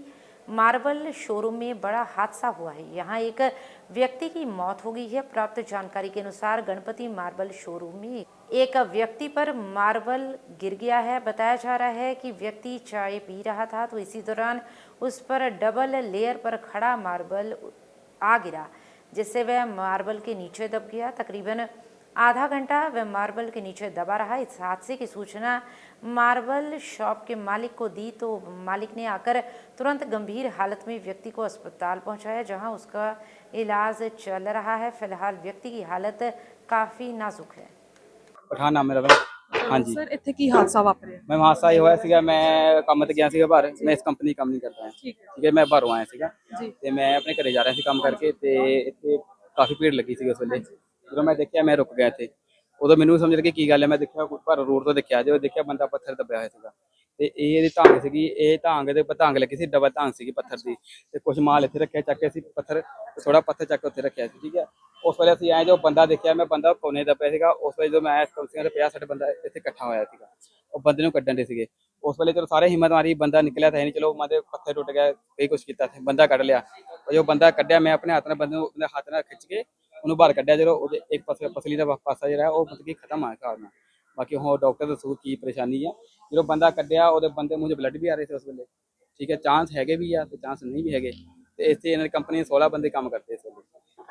मार्बल शोरूम में बड़ा हादसा हुआ है। यहां एक व्यक्ति की मौत हो गई है। प्राप्त जानकारी के अनुसार गणपति मार्बल शोरूम में एक व्यक्ति पर मार्बल गिर गया है। बताया जा रहा है कि व्यक्ति चाय पी रहा था तो इसी दौरान उस पर डबल लेयर पर खड़ा मार्बल आ गिरा जिससे वह मार्बल के नीचे दब गया। तकरीबन आधा घंटा वह मार्बल के नीचे दबा रहा। इस हादसे की सूचना मार्बल शॉप के मालिक को दी तो मालिक ने आकर तुरंत गंभीर हालत में व्यक्ति को अस्पताल पहुंचाया, जहां उसका इलाज चल रहा है। फिलहाल व्यक्ति की हालत काफ़ी नाजुक है। पठान नाम मेरा भाई। हाँ जी ਸਰ ਇੱਥੇ ਕੀ ਹਾਦਸਾ ਵਾਪਰਿਆ? मैं हादसा ये होया सीगा, मैं ਕੰਮ ਤੇ ਗਿਆ ਸੀਗਾ ਬਾਹਰ। ਮੈਂ ਇਸ ਕੰਪਨੀ ਕੰਮ ਨਹੀਂ ਕਰਦਾ ਠੀਕ ਠੀਕ ਹੈ। ਮੈਂ ਬਾਹਰੋਂ ਆਇਆ ਸੀਗਾ ਜੀ ਤੇ ਮੈਂ ਆਪਣੇ ਘਰੇ ਜਾ ਰਿਹਾ ਸੀ ਕੰਮ ਕਰਕੇ, ਤੇ ਇੱਥੇ ਕਾਫੀ ਭੀੜ ਲੱਗੀ ਸੀ ਉਸ ਵੇਲੇ। ਜਦੋਂ ਮੈਂ ਦੇਖਿਆ ਮੈਂ ਰੁਕ ਗਿਆ ਇੱਥੇ। ਉਦੋਂ ਮੈਨੂੰ ਸਮਝ ਲੱਗੀ ਕੀ ਗੱਲ ਹੈ। ਮੈਂ ਦੇਖਿਆ ਪਰ ਰੋਡ ਤੋਂ ਦੇਖਿਆ, ਜਦੋਂ ਦੇਖਿਆ ਬੰਦਾ ਪੱਥਰ ਦੱਬਿਆ ਹੋਇਆ ਸੀਗਾ ਤੇ ਇਹਦੀ ਢਾਂਗ ਸੀਗੀ। ਇਹ ਢਾਂਗ ਦੇ ਉੱਪਰ ਢਾਂਗ ਲੱਗੀ ਸੀ, ਡਬਲ ਢਾਂਗ ਸੀਗੀ ਪੱਥਰ ਦੀ। ਤੇ ਕੁਝ ਮਾਲ ਇੱਥੇ ਰੱਖਿਆ ਚੱਕ ਕੇ, ਅਸੀਂ ਪੱਥਰ ਥੋੜਾ ਪੱਥਰ ਚੱਕ ਕੇ ਉੱਥੇ ਰੱਖਿਆ ਸੀ ਠੀਕ ਹੈ। ਉਸ ਵੇਲੇ ਅਸੀਂ ਆਏ, ਜੋ ਬੰਦਾ ਦੇਖਿਆ ਮੈਂ ਬੰਦਾ ਕੋਨੇ ਦੱਬਿਆ ਸੀਗਾ। ਉਸ ਵੇਲੇ ਜਦੋਂ ਮੈਂ ਆਇਆ ਕਮ ਸੇ ਕਮ 50-60 ਬੰਦਾ ਇੱਥੇ ਇਕੱਠਾ ਹੋਇਆ ਸੀਗਾ। ਉਹ ਬੰਦੇ ਨੂੰ ਕੱਢਣ ਦੇ ਸੀਗੇ। ਉਸ ਵੇਲੇ ਚਲੋ ਸਾਰੇ ਹਿੰਮਤ ਮਾਰੀ, ਬੰਦਾ ਨਿਕਲਿਆ ਤਾਂ ਹੈ ਨਹੀਂ। ਚਲੋ ਮਾਦੇ ਪੱਥਰ ਟੁੱਟ ਗਿਆ, ਕਈ ਕੁਛ ਕੀਤਾ ਸੀ, ਬੰਦਾ ਕੱਢ ਲਿਆ। ਜੋ ਬੰਦਾ ਕੱਢਿਆ ਮੈਂ ਆਪਣੇ ਹੱਥ ਨਾਲ ਬੰਦੇ ਨੂੰ ਆਪਣੇ ਹੱਥ ਨਾਲ ਖਿੱਚ ਕੇ ਉਹਨੂੰ ਬਾਹਰ ਕੱਢਿਆ। ਜਦੋਂ ਉਹਦੇ ਇੱਕ ਪਾਸੇ ਪਸਲੀ ਦਾ ਪਾਸਾ ਜਿਹੜਾ ਉਹ ਮਤਲਬ ਕਿ ਖਤਮ ਆ ਗਿਆ ਨਾਲ। ਬਾਕੀ ਹੁਣ ਡਾਕਟਰ ਦੱਸੋ ਕੀ ਪਰੇਸ਼ਾਨੀ ਆ। ਜਦੋਂ ਬੰਦਾ ਕੱਢਿਆ ਉਹਦੇ ਬੰਦੇ ਮੂੰਹ 'ਚ ਬਲੱਡ ਵੀ ਆ ਰਹੇ ਸੀ ਉਸ ਵੇਲੇ ਠੀਕ ਹੈ। ਚਾਂਸ ਹੈਗੇ ਵੀ ਆ ਤੇ ਚਾਂਸ ਨਹੀਂ ਵੀ ਹੈਗੇ। ਤੇ ਇੱਥੇ ਇਹਨਾਂ ਦੀ ਕੰਪਨੀ 16 ਬੰਦੇ ਕੰਮ ਕਰਦੇ ਇਸ ਵੇਲੇ।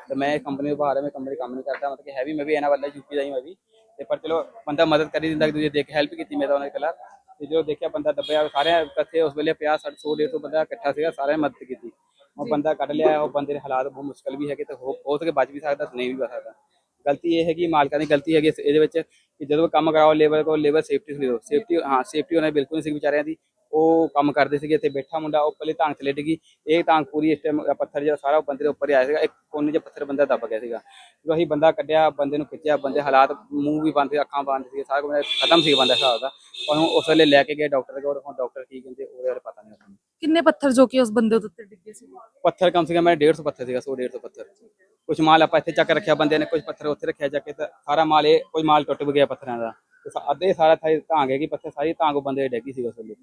ਤੇ ਮੈਂ ਇਸ ਕੰਪਨੀ ਤੋਂ ਬਾਹਰ, ਮੈਂ ਕੰਪਨੀ ਕੰਮ ਨਹੀਂ ਕਰਦਾ, ਮਤਲਬ ਕਿ ਹੈ ਵੀ ਮੈਂ ਵੀ ਇਹਨਾਂ ਵੱਲ ਯੂਪੀ ਦਾ ਹੀ ਮੈਂ ਵੀ। ਤੇ ਪਰ ਚਲੋ ਬੰਦਾ ਮਦਦ ਕਰ ਹੀ ਦਿੰਦਾ, ਦੂਜੇ ਦੇਖ ਹੈਲਪ ਕੀਤੀ ਮੈਂ ਤਾਂ ਉਹਨਾਂ ਦੇ ਖਿਲਾਫ। ਤੇ ਜਦੋਂ ਦੇਖਿਆ ਬੰਦਾ ਦੱਬਿਆ, ਸਾਰਿਆਂ ਇਕੱਠੇ ਉਸ ਵੇਲੇ 50-100-150 ਬੰਦਾ ਇਕੱਠਾ ਸੀਗਾ, ਸਾਰਿਆਂ ਮਦਦ ਕੀਤੀ। ਉਹ ਬੰਦਾ ਕੱਢ ਲਿਆ। ਉਹ ਬੰਦੇ ਦੇ ਹਾਲਾਤ ਬਹੁਤ ਮੁਸ਼ਕਲ ਵੀ ਹੈਗੇ ਤੇ ਹੋ ਸਕੇ ਬਚ ਵੀ ਸਕਦਾ, ਨਹੀਂ ਵੀ ਬਚ ਸਕਦਾ। ਗਲਤੀ ਇਹ ਹੈਗੀ ਮਾਲਕਾਂ ਦੀ ਗਲਤੀ ਹੈਗੀ ਇਹਦੇ ਵਿੱਚ ਕਿ ਜਦੋਂ ਕੰਮ ਕਰਾਓ ਲੇਬਰ ਕੋਲ, ਲੇਬਰ ਸੇਫਟੀ ਦਿਓ। ਸੇਫਟੀ ਹਾਂ ਸੇਫਟੀ ਉਹਨਾਂ ਦੀ ਬਿਲਕੁਲ ਨਹੀਂ ਸੀ ਵਿਚਾਰਿਆਂ ਦੀ। ਉਹ ਕੰਮ ਕਰਦੇ ਸੀਗੇ। ਇੱਥੇ ਬੈਠਾ ਮੁੰਡਾ ਉਹ ਪਹਿਲੇ ਢਾਂਗ ਥੱਲੇ ਡਿੱਗੀ। ਇਹ ਢਾਂਗ ਪੂਰੀ ਇਸ ਟਾਈਮ ਪੱਥਰ ਜਿਹੜਾ ਸਾਰਾ ਬੰਦੇ ਦੇ ਉੱਪਰ ਹੀ ਆਇਆ ਸੀਗਾ। ਇੱਕ ਕੋਨੇ 'ਚ ਪੱਥਰ ਬੰਦਾ ਦੱਬ ਗਿਆ ਸੀਗਾ। ਜਦੋਂ ਅਸੀਂ ਬੰਦਾ ਕੱਢਿਆ, ਬੰਦੇ ਨੂੰ ਖਿੱਚਿਆ, ਬੰਦੇ ਹਾਲਾਤ ਮੂੰਹ ਵੀ ਬੰਦ ਸੀ, ਅੱਖਾਂ ਬੰਦ ਸੀ, ਸਾਰਾ ਕੁਝ ਖਤਮ ਸੀ ਬੰਦਾ ਹਿਸਾਬ ਦਾ। ਉਹਨੂੰ ਉਸ ਵੇਲੇ ਲੈ ਕੇ ਗਏ ਡਾਕਟਰ ਕੋਲ। ਹੁਣ ਡਾਕਟਰ ਕੀ ਕਹਿੰਦੇ ਉਹਦੇ ਬਾਰੇ ਪਤਾ ਨਹੀਂ ਸਾਨੂੰ। ਕਿੰਨੇ ਪੱਥਰ ਜੋ ਕਿ ਉਸ ਬੰਦੇ ਦੇ ਉੱਤੇ ਡਿੱਗੇ ਸੀ? ਪੱਥਰ ਕਮ ਸੀਗਾ ਮੈਂ 150 ਪੱਥਰ ਸੀਗਾ, 100-150 ਪੱਥਰ। ਕੁਝ ਮਾਲ ਆਪਾਂ ਇੱਥੇ ਚੱਕ ਰੱਖਿਆ ਬੰਦੇ ਨੇ, ਕੁਝ ਪੱਥਰ ਉੱਥੇ ਰੱਖਿਆ ਚੱਕ ਕੇ। ਤਾਂ ਸਾਰਾ ਮਾਲ ਇਹ ਕੋਈ ਮਾਲ ਟੁੱਟ ਵੀ ਗਿਆ ਪੱਥਰਾਂ ਦਾ। ਅੱਧੇ ਸਾਰਾ ਢਾਂਗ ਹੈਗੀ ਪੱਥਰ ਸਾਰੀ ਢਾਂਗ ਬੰਦੇ ਡਿੱਗੀ ਸੀ ਉਸ ਵੇਲੇ।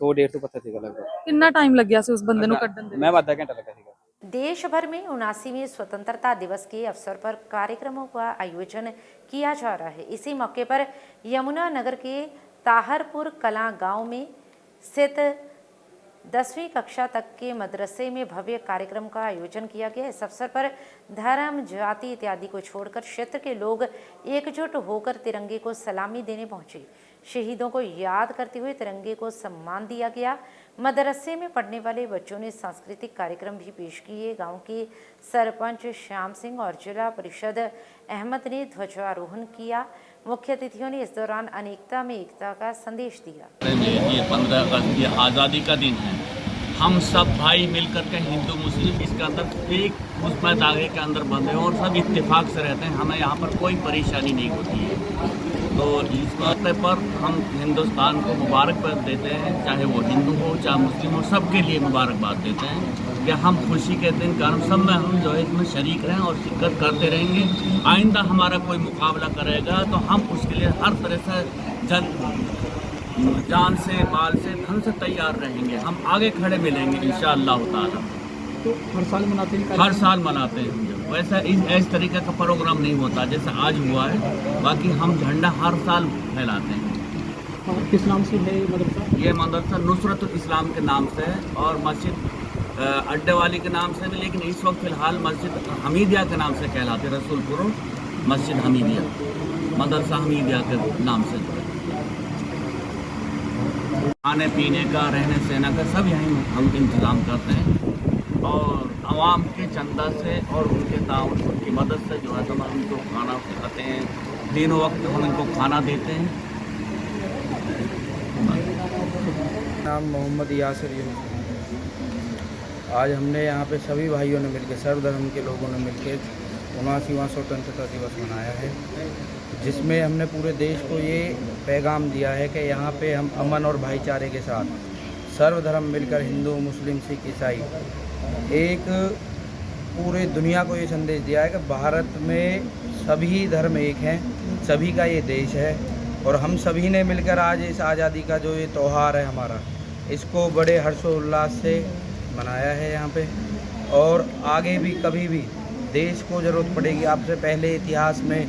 100-150 पत्थर थे लगभग। कितना टाइम लग गया उस बंदे नु कड्डन दे? मैं आधा घंटा लगा सीगा। देश भर में 79वें स्वतंत्रता दिवस के अवसर पर कार्यक्रमों का आयोजन किया जा रहा है। इसी मौके पर यमुनानगर के ताहरपुर कलां गांव में स्थित 10वीं कक्षा तक के मदरसे में भव्य कार्यक्रम का आयोजन किया गया। इस अवसर पर धर्म, जाति इत्यादि को छोड़कर क्षेत्र के लोग एकजुट होकर तिरंगे को सलामी देने पहुंचे। शहीदों को याद करते हुए तिरंगे को सम्मान दिया गया। मदरसे में पढ़ने वाले बच्चों ने सांस्कृतिक कार्यक्रम भी पेश किए। गांव के सरपंच श्याम सिंह और जिला परिषद अहमद ने ध्वजारोहण किया। मुख्य अतिथियों ने इस दौरान अनेकता में एकता का संदेश दिया। ये 15 अगस्त ये आज़ादी का दिन है। हम सब भाई मिलकर के हिंदू मुस्लिम इसके अंदर एक उसमें धागे के अंदर बंधे हैं और सब इत्तेफाक से रहते हैं। हमें यहाँ पर कोई परेशानी नहीं होती है। तो इस मौके पर हम हिंदुस्तान को मुबारकबाद देते हैं, चाहे वो हिंदू हो चाहे मुस्लिम हो, सबके लिए मुबारकबाद देते हैं कि हम खुशी के दिन कारण सब में हम जो है इसमें शरीक रहें और शिरकत करते रहेंगे। आइंदा हमारा कोई मुकाबला करेगा तो हम उसके लिए हर तरह से जान से माल से धन से तैयार रहेंगे। हम आगे खड़े मिलेंगे इंशाअल्लाह ताला। तो हर साल मनाते हैं? हर साल मनाते हैं। वैसा इस तरीके का प्रोग्राम नहीं होता जैसे आज हुआ है। बाकी हम झंडा हर साल फैलाते हैं। और किस नाम से है मदरसा? ये मदरसा नुसरतुल इस्लाम के नाम से है और मस्जिद अड्डे वाली के नाम से भी, लेकिन इस वक्त फ़िलहाल मस्जिद हमीदिया के नाम से कहलाते। रसूलपुर मस्जिद हमीदिया, मदरसा हमीदिया के नाम से। खाने पीने का, रहने सहने का सब यहीं हम इंतज़ाम करते हैं और आवाम के चंदा से और उनके ताउन उनकी मदद से जो है तो हम उनको खाना खिलाते हैं। तीनों वक्त हम इनको खाना देते हैं। नाम मोहम्मद यासिर यूनुस। आज हमने यहाँ पे सभी भाइयों ने मिलकर, सर्वधर्म के लोगों ने मिलकर 79वां स्वतंत्रता दिवस मनाया है, जिसमें हमने पूरे देश को ये पैगाम दिया है कि यहाँ पे हम अमन और भाईचारे के साथ सर्वधर्म मिलकर, हिंदू मुस्लिम सिख ईसाई, एक पूरे दुनिया को ये संदेश दिया है कि भारत में सभी धर्म एक हैं, सभी का ये देश है और हम सभी ने मिलकर आज इस आज़ादी का जो ये त्यौहार है हमारा, इसको बड़े हर्षोल्लास से मनाया है यहाँ पे। और आगे भी कभी भी देश को ज़रूरत पड़ेगी, आपसे पहले इतिहास में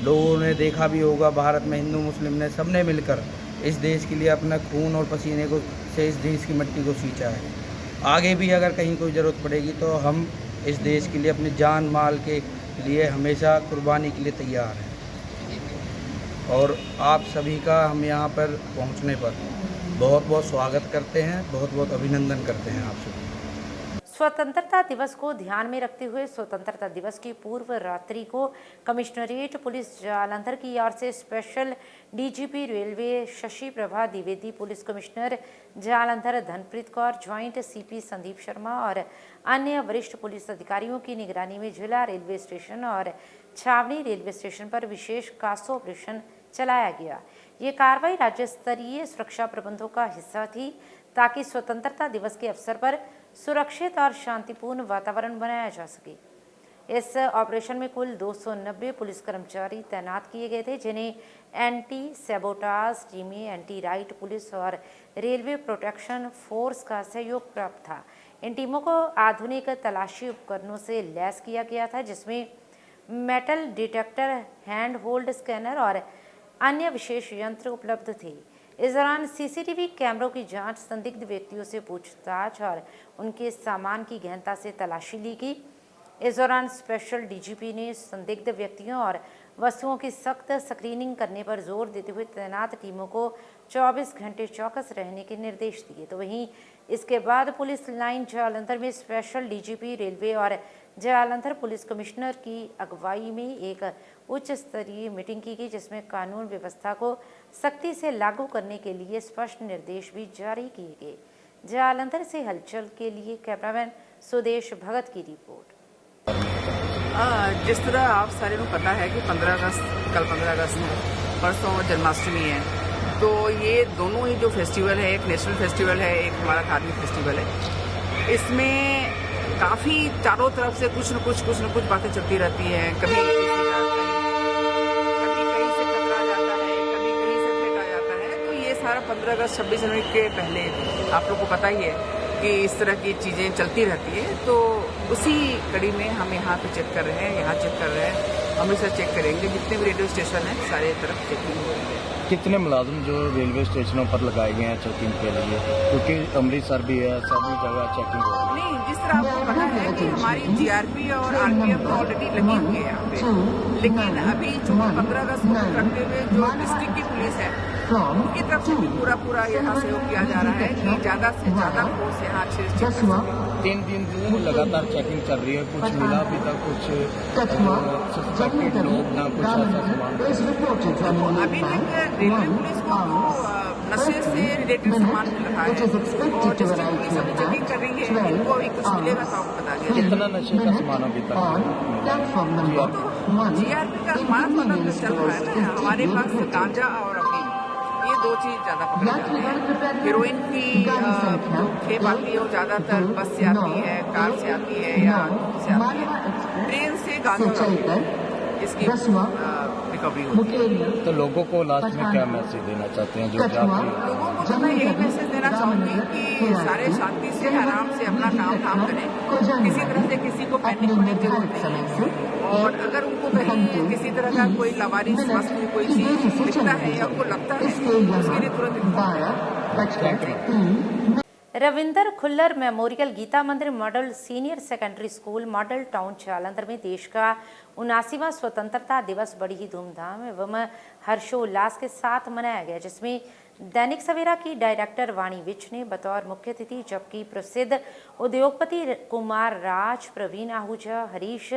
लोगों ने देखा भी होगा, भारत में हिंदू मुस्लिम ने सबने मिलकर इस देश के लिए अपना खून और पसीने को से इस देश की मिट्टी को सींचा है। आगे भी अगर कहीं कोई ज़रूरत पड़ेगी तो हम इस देश के लिए अपनी जान माल के लिए हमेशा कुर्बानी के लिए तैयार हैं। और आप सभी का हम यहाँ पर पहुँचने पर बहुत बहुत स्वागत करते हैं, बहुत बहुत अभिनंदन करते हैं आप सभी। स्वतंत्रता दिवस को ध्यान में रखते हुए स्वतंत्रता दिवस की पूर्व रात्रि को कमिश्नरेट पुलिस जालंधर की ओर से special DGP railway Shashi Prabha Dwivedi, police commissioner Jalandhar Dhanpreet Kaur, joint CP Sandeep Sharma और अन्य वरिष्ठ पुलिस अधिकारियों की निगरानी में जिला रेलवे स्टेशन और छावनी रेलवे स्टेशन पर विशेष कासो ऑपरेशन चलाया गया। ये कार्रवाई राज्य स्तरीय सुरक्षा प्रबंधों का हिस्सा थी ताकि स्वतंत्रता दिवस के अवसर पर सुरक्षित और शांतिपूर्ण वातावरण बनाया जा सके। इस ऑपरेशन में कुल 290 पुलिस कर्मचारी तैनात किए गए थे, जिन्हें एंटी सैबोटाज टीमें, एंटी राइट पुलिस और रेलवे प्रोटेक्शन फोर्स का सहयोग प्राप्त था। इन टीमों को आधुनिक तलाशी उपकरणों से लैस किया गया था, जिसमें metal detector, hand hold scanner और अन्य विशेष यंत्र उपलब्ध थे। इस दौरान सीसीटीवी कैमरों की जांच, संदिग्ध व्यक्तियों से पूछताछ और उनके सामान की गहनता से तलाशी ली गई। इस दौरान स्पेशल डीजीपी ने संदिग्ध व्यक्तियों और वस्तुओं की सख्त स्क्रीनिंग करने पर जोर देते हुए तैनात टीमों को 24 घंटे चौकस रहने के निर्देश दिए। तो वहीं इसके बाद पुलिस लाइन जालंधर में स्पेशल डीजीपी रेलवे और जालंधर पुलिस कमिश्नर की अगुवाई में एक उच्च स्तरीय मीटिंग की गई, जिसमें कानून व्यवस्था को सख्ती से लागू करने के लिए स्पष्ट निर्देश भी जारी किए गए। जालंधर से हलचल के लिए कैमरामैन सुदेश भगत की रिपोर्ट। जिस तरह आप सारे को पता है कि 15 अगस्त कल 15 अगस्त परसों जन्माष्टमी है, तो ये दोनों ही जो फेस्टिवल है, एक नेशनल फेस्टिवल है, एक हमारा धार्मिक फेस्टिवल है। इसमें काफ़ी चारों तरफ से कुछ न कुछ बातें चलती रहती हैं। कभी कहीं से खतरा आ जाता है, कभी कहीं से थ्रेट आ जाता है। तो ये सारा 15 अगस्त 26 जनवरी के पहले आप लोग को पता ही है कि इस तरह की चीज़ें चलती रहती है। तो उसी कड़ी में हम यहाँ पे चेक कर रहे हैं, यहाँ चेक कर रहे हैं, अमृतसर चेक करेंगे, जितने भी रेडियो स्टेशन हैं सारे तरफ चेकिंग हो रही है। कितने मुलाजिम जो रेलवे स्टेशनों पर लगाए गए हैं चेकिंग के लिए, क्योंकि अमृतसर भी है, सभी जगह चेकिंग हो रही है। नहीं, जिस तरह आपको पता है कि हमारी जीआरपी और आरपीएफ ऑलरेडी लगी हुई है यहाँ पे, लेकिन अभी जो 15 अगस्त को रखते हुए जो डिस्ट्रिक्ट की पुलिस है उनकी तरफ से भी पूरा यहाँ सहयोग किया जा रहा है कि ज़्यादा से ज़्यादा फोर्स यहाँ अच्छे से चेक कर सके। 3 दिन से लगातार चेकिंग चल रही है, कुछ मिला अभी तक, कुछ सस्पेक्टेड लोग ना कुछ ऐसा सामान। अभी तक रेलवे पुलिस को नशे से रिलेटेड सामान मिल रहा है और डिस्ट्रिक्ट पुलिस अभी चेकिंग कर रही है। इनको अभी कुछ मिलेगा तो आपको बता दिया। कितना नशे का सामान अभी तक? जीआरपी का हमारा पता चल रहा है ना, हमारे पास गांजा और अफीम, ये दो चीज ज्यादा पकड़ी जाती है। हीरोइन की जो खेप आती है वो ज्यादातर बस से आती है, कार से आती है या से आती है। ट्रेन से गांजा इसकी रिकवरी होती है। तो लोगों को लास्ट में क्या मैसेज देना चाहते हैं? जो लोगों को तो मैं यही मैसेज देना चाहूंगी कि सारे शांति से आराम से अपना काम करें, किसी तरह से किसी को पैनिक होने की जरूरत नहीं है। और अगर उनको कहीं किसी तरह का कोई लावारिस वस्तु कोई चीज दिखता है या उनको लगता है उसके लिए तुरंत। रविंदर खुल्लर मेमोरियल गीता मंदिर model senior secondary school model town Jalandhar में देश का 79वां स्वतंत्रता दिवस बड़ी ही धूमधाम एवं हर्षोल्लास के साथ मनाया गया, जिसमें दैनिक सवेरा की डायरेक्टर वाणी विज ने बतौर मुख्य अतिथि, जबकि प्रसिद्ध उद्योगपति कुमार राज, प्रवीण आहूजा, हरीश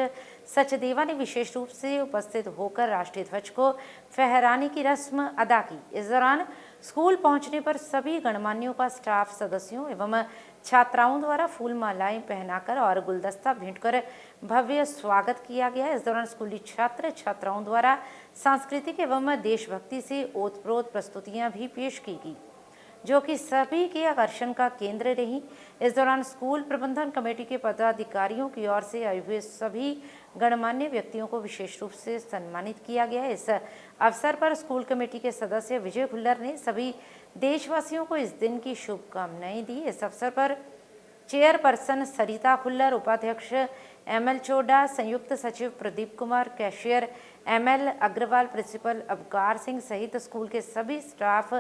सचदेवा ने विशेष रूप से उपस्थित होकर राष्ट्रीय ध्वज को फहराने की रस्म अदा की। इस दौरान स्कूल पहुंचने पर सभी गणमान्यों का स्टाफ सदस्यों एवं छात्राओं द्वारा फूल मालाएं पहनाकर और गुलदस्ता भेंट कर भव्य स्वागत किया गया। इस दौरान स्कूली छात्र छात्राओं द्वारा सांस्कृतिक एवं देशभक्ति से ओतप्रोत प्रस्तुतियां भी पेश की गई, जो कि सभी के आकर्षण का केंद्र रही। इस दौरान स्कूल प्रबंधन कमेटी के पदाधिकारियों की ओर से आए हुए सभी गणमान्य व्यक्तियों को विशेष रूप से सम्मानित किया गया। इस अवसर पर स्कूल कमेटी के सदस्य विजय खुल्लर ने सभी देशवासियों को इस दिन की शुभकामनाएं दी। इस अवसर पर चेयरपर्सन सरिता खुल्लर, उपाध्यक्ष ML चोडा, संयुक्त सचिव Pradeep Kumar, cashier ML Agarwal, principal Abkar Singh सहित स्कूल के सभी स्टाफ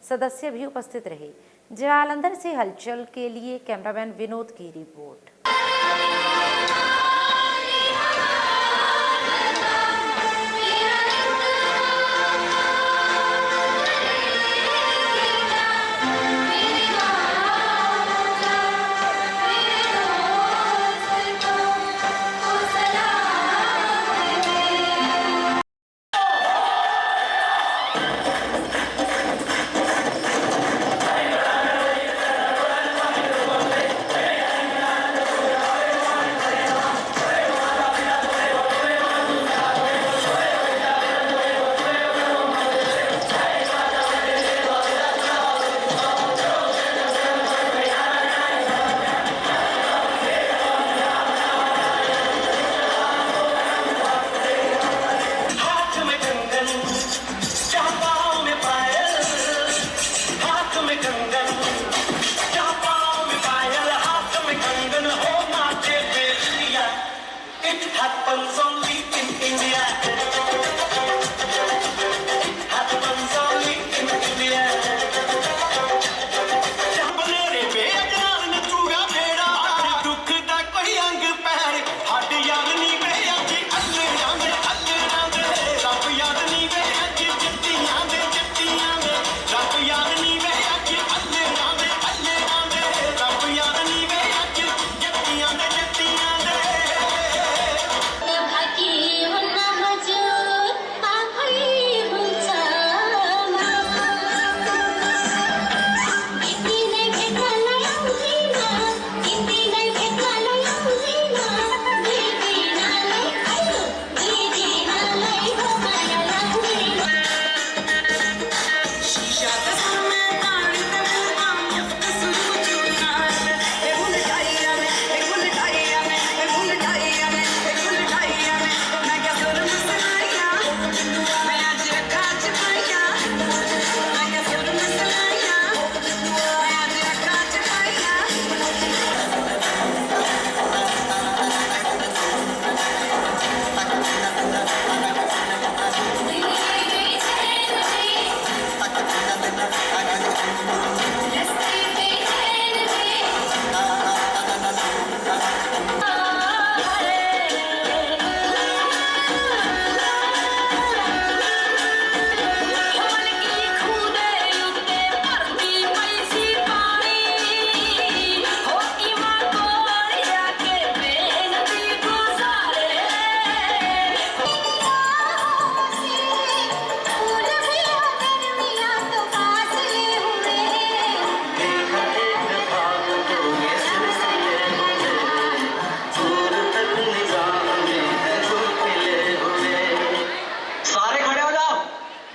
सदस्य भी उपस्थित रहे। जालंधर से हलचल के लिए कैमरामैन विनोद की रिपोर्ट। में कंगन, जहाँ पाँव में पायल, हाथ में कंगन, हो माथे पे लिया। It happens only in India. It happens only in India. जहाँ बनेरे पे अजनार नचूगा बेड़ा, दुख दा कोई अंग पैर, हट याद नी वे अज अल्लाह दे, रब याद नी वे अज जट्टियां दे, रब याद नी वे अज अल्लाह दे, रब याद नी वे अज जट्टियां दे।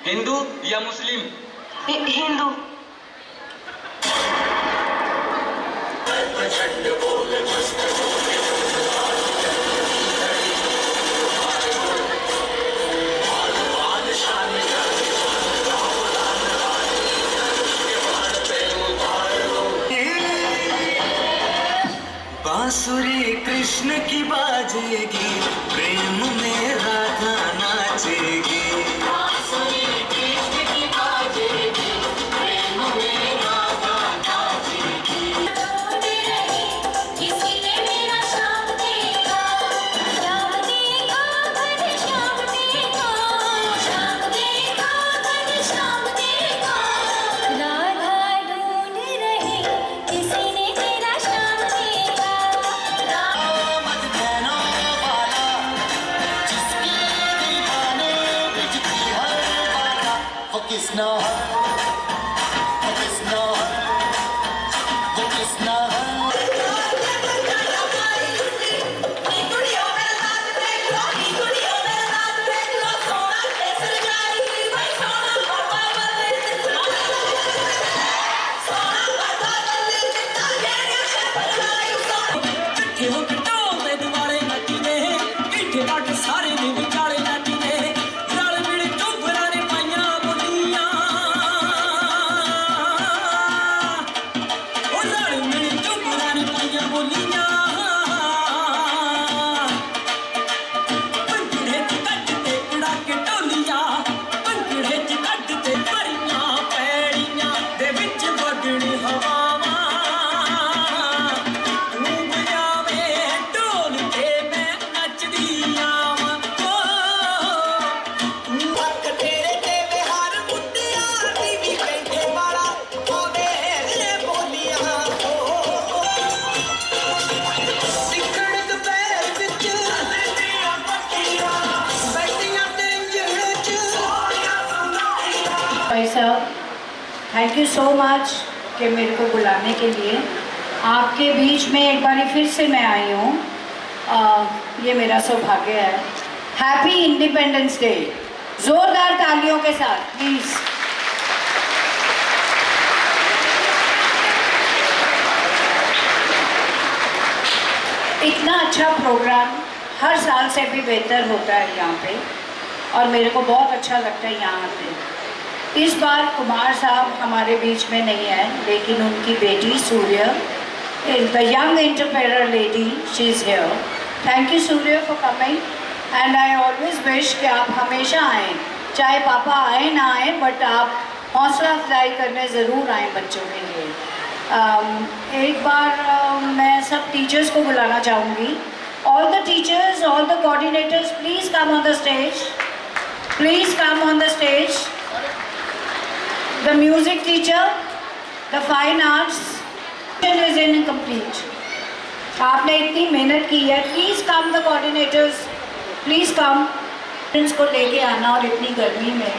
हिंदू या मुस्लिम? हिंदू। बांसुरी कृष्ण की बाजेगी, प्रेम में राधा नाचेगी। किसना है, किसना है, वो किसना है। सारे दिन विचाले नाटी ने रल मिल चुभरा ने पाइया बोलियां, ओ रल मिल चुभरा ने पाइया बोलियां। पंजड़े च कटते उड़ा के टोलियां, पंजड़े च कटते भरियां पैड़ियां दे विच वगणी हवावां। तू बजावे ढोल ते मैं नचदी भाई साहब, थैंक यू सो मच कि मेरे को बुलाने के लिए। आपके बीच में एक बार फिर से मैं आई हूँ, ये मेरा सौभाग्य है। हैप्पी इंडिपेंडेंस डे, जोरदार तालियों के साथ प्लीज़। इतना अच्छा प्रोग्राम हर साल से भी बेहतर होता है यहाँ पे, और मेरे को बहुत अच्छा लगता है यहाँ पे। इस बार कुमार साहब हमारे बीच में नहीं है, लेकिन उनकी बेटी Surya, the young entrepreneur lady, she is here. Thank you Surya for coming and I always wish कि आप हमेशा आएँ, चाहे पापा आए ना आए, बट आप हौसला अफजाई करने ज़रूर आएँ बच्चों के लिए. एक बार मैं सब टीचर्स को बुलाना चाहूँगी. All the teachers, all the coordinators, please come on the stage. Please come on the stage. The music teacher, the fine arts is incomplete. आपने इतनी मेहनत की है. Please come the coordinators. Please come. Students को लेके आना और इतनी गर्मी में.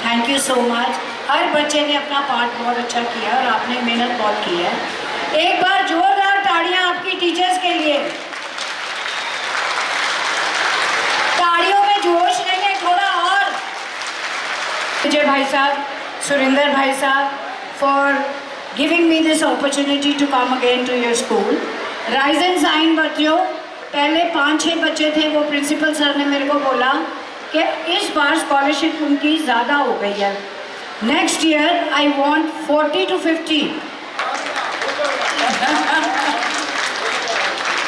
Thank you so much. हर बच्चे ने अपना पार्ट बहुत अच्छा किया और आपने मेहनत बहुत की है. एक बार जोरदार ताड़ियाँ आपकी टीचर्स के लिए. ताड़ियों में जोश नहीं है, थोड़ा और. विजय भाई साहब, सुरेंद्र भाई साहब, for giving me this opportunity to come again to your school. Rise and shine बच्चों. पहले 5-6 बच्चे थे, वो प्रिंसिपल सर ने मेरे को बोला कि इस बार स्कॉलरशिप उनकी ज़्यादा हो गई है. Next year I want 40 to 50.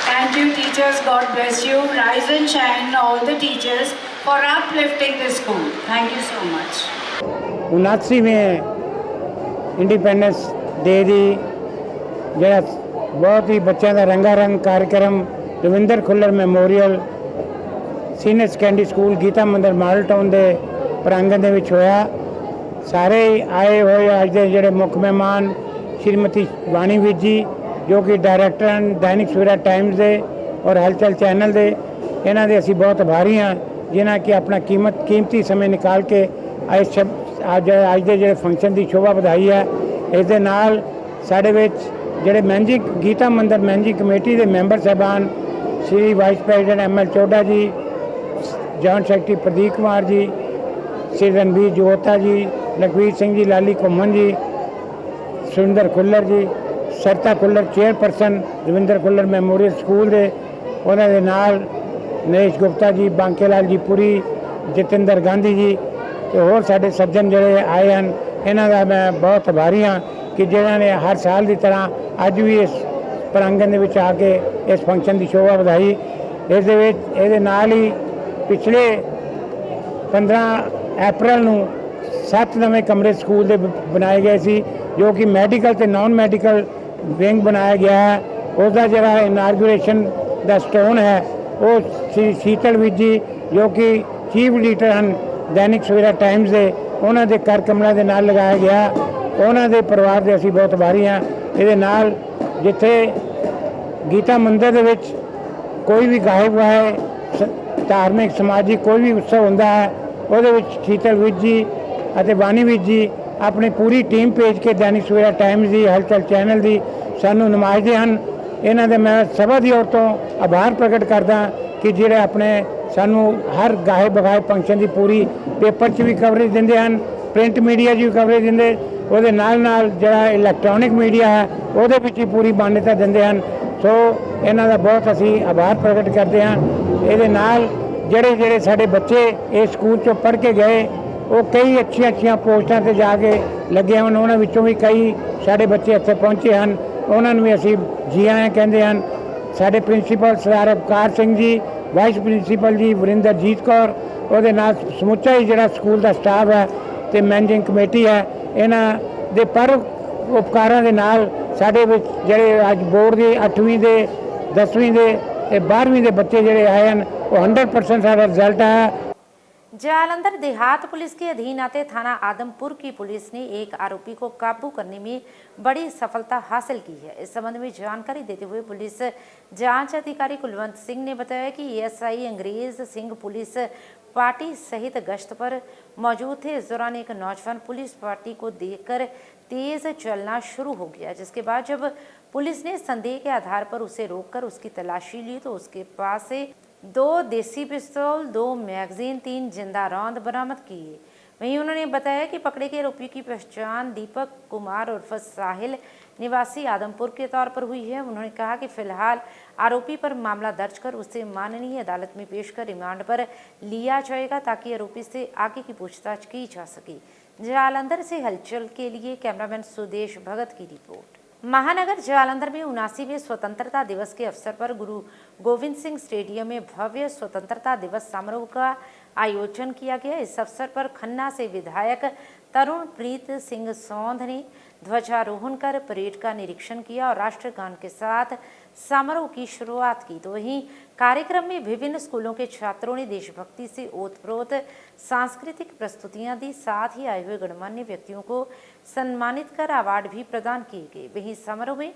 Thank you teachers, God bless you. Rise and shine all the teachers for uplifting this school. Thank you so much. 79वें इंडिपेंडेंस डे दी ਜਿਹੜਾ ਬਹੁਤ ਹੀ ਬੱਚਿਆਂ ਦਾ ਰੰਗਾ ਰੰਗ ਕਾਰਜਕ੍ਰਮ Ravinder Khullar memorial senior secondary school Gita Mandir model town ਦੇ ਪ੍ਰਾਂਗਣ ਦੇ ਵਿੱਚ ਹੋਇਆ. ਸਾਰੇ ਆਏ ਹੋਏ ਅੱਜ ਦੇ ਜਿਹੜੇ ਮੁੱਖ ਮਹਿਮਾਨ ਸ਼੍ਰੀਮਤੀ ਵਾਣੀ ਵੀਰ ਜੀ ਜੋ ਕਿ ਡਾਇਰੈਕਟਰ ਹਨ ਦੈਨਿਕ ਸਵੇਰਾ ਟਾਈਮਜ਼ ਦੇ ਔਰ ਹਲਚਲ ਚੈਨਲ ਦੇ, ਇਹਨਾਂ ਦੇ ਅਸੀਂ ਬਹੁਤ ਆਭਾਰੀ ਹਾਂ ਜਿਨ੍ਹਾਂ ਕਿ ਆਪਣਾ ਕੀਮਤੀ ਸਮੇਂ ਨਿਕਾਲ ਕੇ ਅੱਜ ਦੇ ਜਿਹੜੇ ਫੰਕਸ਼ਨ ਦੀ ਸ਼ੋਭਾ ਵਧਾਈ ਹੈ. ਇਸ ਦੇ ਨਾਲ ਸਾਡੇ ਵਿੱਚ ਜਿਹੜੇ ਮੈਨੇਜਿੰਗ ਗੀਤਾ ਮੰਦਰ ਮੈਨੇਜਿੰਗ ਕਮੇਟੀ ਦੇ ਮੈਂਬਰ ਸਾਹਿਬਾਨ ਸ਼੍ਰੀ ਵਾਈਸ ਪ੍ਰੈਜ਼ੀਡੈਂਟ ML ਚੋਡਾ ਜੀ, ਜੌਇੰਟ ਸੈਕਟਰੀ ਪ੍ਰਦੀਪ ਕੁਮਾਰ ਜੀ, श्री रणबीर जोता जी, लखवीर सिंह जी, लाली घुमन जी, सुरिंदर खुल्लर जी, सरता खुल्लर चेयरपर्सन रविंदर खुल्लर मैमोरीअल स्कूल के, उन्होंने नाल नरेश गुप्ता जी, बांके लाल जी पुरी, जतिंदर गांधी जी तो होर साडे सज्जन जोड़े आए हैं. इन्हां दा मैं बहुत आभारी हाँ कि जिन्होंने हर साल की तरह अज भी इस प्रांगण के आके इस फंक्शन की शोभा ਵਧਾਈ. इस नाल ही पिछले 15 अप्रैल ਨੂੰ 7 ਨਵੇਂ ਕਮਰੇ ਸਕੂਲ ਦੇ ਬਣਾਏ ਗਏ ਸੀ ਜੋ ਕਿ ਮੈਡੀਕਲ ਤੇ ਨਾਨ ਮੈਡੀਕਲ ਵਿੰਗ ਬਣਾਇਆ ਗਿਆ ਹੈ. ਉਹਦਾ ਜਿਹੜਾ ਇਨਾਗੂਰੇਸ਼ਨ ਦਾ ਸਟੋਨ ਹੈ ਉਹ ਸ਼੍ਰੀ ਸ਼ੀਤਲ ਵੀਰ ਜੀ ਜੋ ਕਿ ਚੀਫ ਐਡੀਟਰ ਹਨ ਦੈਨਿਕ ਸਵੇਰਾ ਟਾਈਮਜ਼ ਦੇ, ਉਹਨਾਂ ਦੇ ਕਰ ਕਮਲਾਂ ਦੇ ਨਾਲ ਲਗਾਇਆ ਗਿਆ. ਉਹਨਾਂ ਦੇ ਪਰਿਵਾਰ ਦੇ ਅਸੀਂ ਬਹੁਤ ਆਭਾਰੀ ਹਾਂ. ਇਹਦੇ ਨਾਲ ਜਿੱਥੇ ਗੀਤਾ ਮੰਦਰ ਦੇ ਵਿੱਚ ਕੋਈ ਵੀ ਗਾਇਕ ਹੈ, ਧਾਰਮਿਕ ਸਮਾਜਿਕ ਕੋਈ ਵੀ ਉਤਸਵ ਹੁੰਦਾ ਹੈ, ਉਹਦੇ ਵਿੱਚ ਸ਼ੀਤਲ ਵੀਰ ਜੀ ਅਤੇ ਵਾਣੀ ਵੀਰ ਜੀ ਆਪਣੀ ਪੂਰੀ ਟੀਮ ਭੇਜ ਕੇ ਦੈਨਿਕ ਸਵੇਰਾ ਟਾਈਮਜ਼ ਦੀ ਹਲਚਲ ਚੈਨਲ ਦੀ ਸਾਨੂੰ ਨੁਮਾਇੰਦੇ ਹਨ. ਇਹਨਾਂ ਦੇ ਮੈਂ ਸਭਾ ਦੀ ਔਰ ਤੋਂ ਆਭਾਰ ਪ੍ਰਗਟ ਕਰਦਾ ਕਿ ਜਿਹੜੇ ਆਪਣੇ ਸਾਨੂੰ ਹਰ ਗਾਏ ਬਗਾਏ ਫੰਕਸ਼ਨ ਦੀ ਪੂਰੀ ਪੇਪਰ 'ਚ ਵੀ ਕਵਰੇਜ ਦਿੰਦੇ ਹਨ, ਪ੍ਰਿੰਟ ਮੀਡੀਆ 'ਚ ਵੀ ਕਵਰੇਜ ਦਿੰਦੇ, ਉਹਦੇ ਨਾਲ ਜਿਹੜਾ ਇਲੈਕਟ੍ਰੋਨਿਕ ਮੀਡੀਆ ਹੈ ਉਹਦੇ ਵਿੱਚ ਵੀ ਪੂਰੀ ਮਾਨਤਾ ਦਿੰਦੇ ਹਨ. ਸੋ ਇਹਨਾਂ ਦਾ ਬਹੁਤ ਅਸੀਂ ਆਭਾਰ ਪ੍ਰਗਟ ਕਰਦੇ ਹਾਂ. ਇਹਦੇ ਨਾਲ ਜਿਹੜੇ ਸਾਡੇ ਬੱਚੇ ਇਸ ਸਕੂਲ 'ਚੋਂ ਪੜ੍ਹ ਕੇ ਗਏ ਉਹ ਕਈ ਅੱਛੀਆਂ ਪੋਸਟਾਂ 'ਤੇ ਜਾ ਕੇ ਲੱਗੇ ਹਨ. ਉਹਨਾਂ ਵਿੱਚੋਂ ਵੀ ਕਈ ਸਾਡੇ ਬੱਚੇ ਇੱਥੇ ਪਹੁੰਚੇ ਹਨ. ਉਹਨਾਂ ਨੂੰ ਵੀ ਅਸੀਂ ਜੀ ਆਇਆਂ ਕਹਿੰਦੇ ਹਨ. ਸਾਡੇ ਪ੍ਰਿੰਸੀਪਲ ਸਰਦਾਰ ਅਵਤਾਰ ਸਿੰਘ ਜੀ, ਵਾਈਸ ਪ੍ਰਿੰਸੀਪਲ ਜੀ ਵਰਿੰਦਰਜੀਤ ਕੌਰ, ਉਹਦੇ ਨਾਲ ਸਮੁੱਚਾ ਹੀ ਜਿਹੜਾ ਸਕੂਲ ਦਾ ਸਟਾਫ ਹੈ ਤੇ ਮੈਨੇਜਿੰਗ ਕਮੇਟੀ ਹੈ, ਇਹਨਾਂ ਦੇ ਪਰ ਉਪਕਾਰਾਂ ਦੇ ਨਾਲ ਸਾਡੇ ਵਿੱਚ ਜਿਹੜੇ ਅੱਜ ਬੋਰਡ ਦੇ 8ਵੀਂ ਦੇ 10ਵੀਂ ਦੇ ਤੇ 12ਵੀਂ ਦੇ ਬੱਚੇ ਜਿਹੜੇ ਆਏ ਹਨ वो 100% सारा रिजल्ट है. जालंधर देहात पुलिस के अधीन आते थाना आदमपुर की पुलिस ने एक आरोपी को काबू करने में बड़ी सफलता हासिल की है. इस संबंध में जानकारी देते हुए पुलिस जांच अधिकारी कुलवंत सिंह ने बताया कि एएसआई अंग्रेज सिंह पुलिस पार्टी सहित गश्त पर मौजूद थे. इस दौरान एक नौजवान पुलिस पार्टी को देखकर तेज चलना शुरू हो गया, जिसके बाद जब पुलिस ने संदेह के आधार पर उसे रोककर उसकी तलाशी ली तो उसके पास से 2 देसी पिस्तौल, 2 मैगजीन, 3 जिंदा रौंद बरामद किए. वहीं उन्होंने बताया कि पकड़े गए आरोपी की पहचान दीपक कुमार उर्फ साहिल निवासी आदमपुर के तौर पर हुई है. उन्होंने कहा कि फिलहाल आरोपी पर मामला दर्ज कर उसे माननीय अदालत में पेश कर रिमांड पर लिया जाएगा ताकि आरोपी से आगे की पूछताछ की जा सके. जालंधर से हलचल के लिए कैमरामैन सुदेश भगत की रिपोर्ट। महानगर जालंधर में 79वें स्वतंत्रता दिवस के अवसर पर गुरु गोविंद सिंह स्टेडियम में भव्य स्वतंत्रता दिवस समारोह का आयोजन किया गया। इस अवसर पर खन्ना से विधायक तरुण प्रीत सिंह सौंध ने ध्वजारोहण कर परेड का निरीक्षण किया और राष्ट्रगान के साथ समारोह की शुरुआत की। तो वहीं कार्यक्रम में विभिन्न स्कूलों के छात्रों ने देशभक्ति से ओतप्रोत सांस्कृतिक प्रस्तुतियां दी। साथ ही आए हुए गणमान्य व्यक्तियों को सम्मानित कर अवार्ड भी प्रदान किए गए। वहीं समारोह में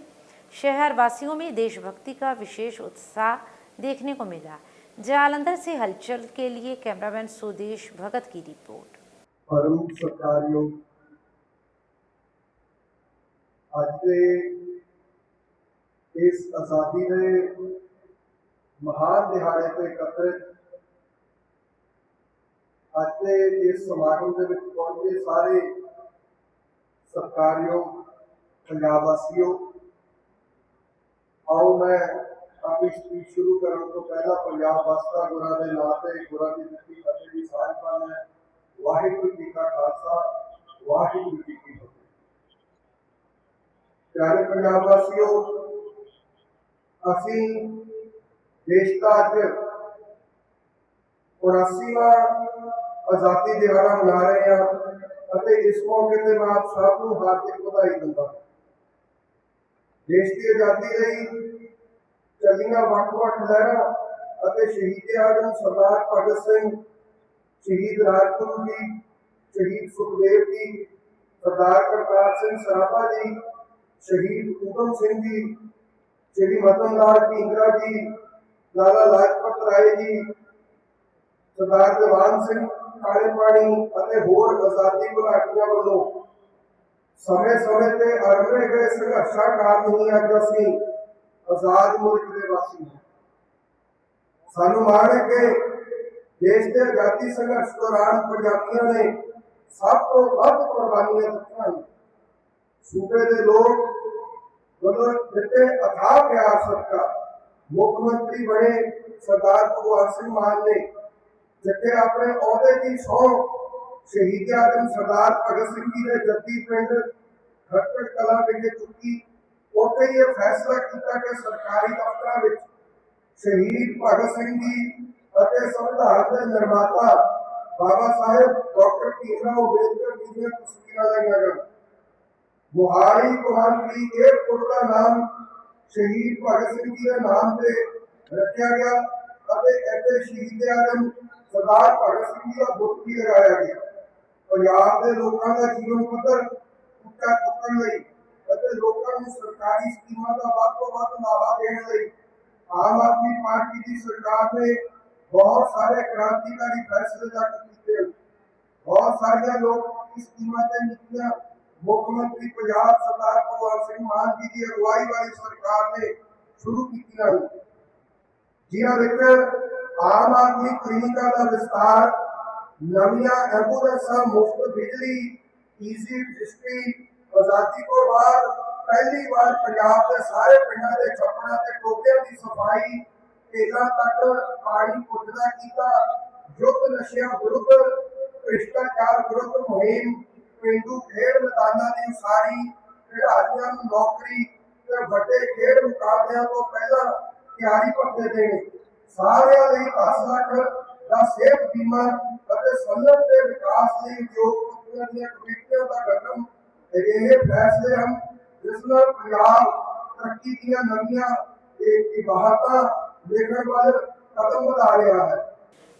शहरवासियों में देशभक्ति का विशेष उत्साह देखने को मिला। जालंधर से हलचल के लिए कैमरामैन सुदेश भगत की रिपोर्ट। परम सत्कारयोग ਅੱਜ ਦੇ ਇਸ ਆਜ਼ਾਦੀ ਦੇ ਮਹਾਨ ਦਿਹਾੜੇ ਤੇ ਇਕੱਤਰਿਤ ਅੱਜ ਦੇ ਇਸ ਸਮਾਗਮ ਦੇ ਵਿੱਚ ਪਹੁੰਚੇ ਸਾਰੇ ਸਤਿਕਾਰਯੋਗ ਪੰਜਾਬ ਵਾਸੀਓ, ਆਓ ਮੈਂ ਆਪਣੀ ਸਪੀਚ ਸ਼ੁਰੂ ਕਰਨ ਤੋਂ ਪਹਿਲਾਂ ਪੰਜਾਬ ਵਾਸਤਾ ਗੁਰਾਂ ਦੇ ਨਾਂ ਤੇ ਗੁਰਾਂ ਦੀ ਦਿੱਤੀ ਫਤਿਹ ਦੀ ਸਾਂਝ ਪਾਉਣਾ ਹੈ। ਵਾਹਿਗੁਰੂ ਜੀ ਕਾ ਖਾਲਸਾ, ਵਾਹਿਗੁਰੂ ਜੀ ਕੀ ਫਤਿਹ। प्यारे पंजाब वासियों, असी देश का अज 79वां आज़ादी दिहाड़ा मना रहे हैं। इस मौके पर मैं आप सबको हार्दिक बधाई दिंदा। देश की आज़ादी लई चलियां वख-वख लहरां शहीद आजम सरदार भगत सिंह, शहीद राजगुरू जी, शहीद सुखदेव जी, सरदार करतार सिंह सराभा जी, शहीद ऊधम सिंह जी, श्री मदन लाल ढींगरा जी, लाला लाजपत राय जी, सरदार दिवान सिंह काले पानी होर आजादी घुलाटियां वालों समय समय से अरमे गए संघर्षां कारण ही अज असी आजाद मुल्क के वासी हैं। सानू मान है कि देश के आजादी संघर्ष दौरान पंजाबियों ने सब तो वध कुर्बानियां दित्तियां। सूबे के लोग जिते अथाह प्यार सदका मुख्यमंत्री बने सरदार भगवंत सिंह मान ने जिते अपने अहदे की सौं शहीद आजम सरदार भगत सिंह जी ने जद्दी पिंड खटकड़ कला विखे चुकी, उत्थे ये फैसला किया कि सरकारी दफ्तरों में शहीद भगत सिंह जी और संविधान के निर्माता बाबा साहेब डॉक्टर भीमराव अंबेडकर जी की तस्वीरें लगाई गई। मोहाली कोहाली एयरपोर्ट का नाम शहीद भगत सिंह जी के नाम से रखा गया। शहीद आजम सरदार भगत सिंह जी का बुत भी लगाया गया। पंजाब के लोगों का जीवन पद्धर उच्चा चुकने लोगों को सरकारी स्कीमों का वध तो वध लाभा देने लई आम आदमी पार्टी की सरकार ने बहुत सारे क्रांतिकारी फैसले किए। बहुत सारिया लोग स्कीमों से नीतियां मुख्यमंत्री पंजाब सरदार भगवंत सिंह मान जी की अगुवाई वाली सरकार ने शुरू की, जिन्होंने आम आदमी क्लिनिकों का विस्तार, नवियां एंबूलेंस, मुफ्त बिजली, ईजी रजिस्ट्री, आजादी को बाद पहली बार पंजाब के सारे पिंडों के छप्पड़ों के टोबियां की सफाई, टेलों तक पानी पुजदा किया, युद्ध नशिया विरुद्ध, भ्रिष्टाचार विरुद्ध मुहिम, पेंडू खेड मैदानों की उसारी, खिडारियों को नौकरी, बड़े खेड मुकाबलों को पहला तैयारी भत्ते देने, सारे 10 लाख का सेहत बीमा, सनत के विकास लिए उद्योगपतियों कमेटियों का गठन, ये फैसले हम जिसमें पंजाब तरक्की की नवियां बहारता देखने वाले कदम बढ़ा रहा है।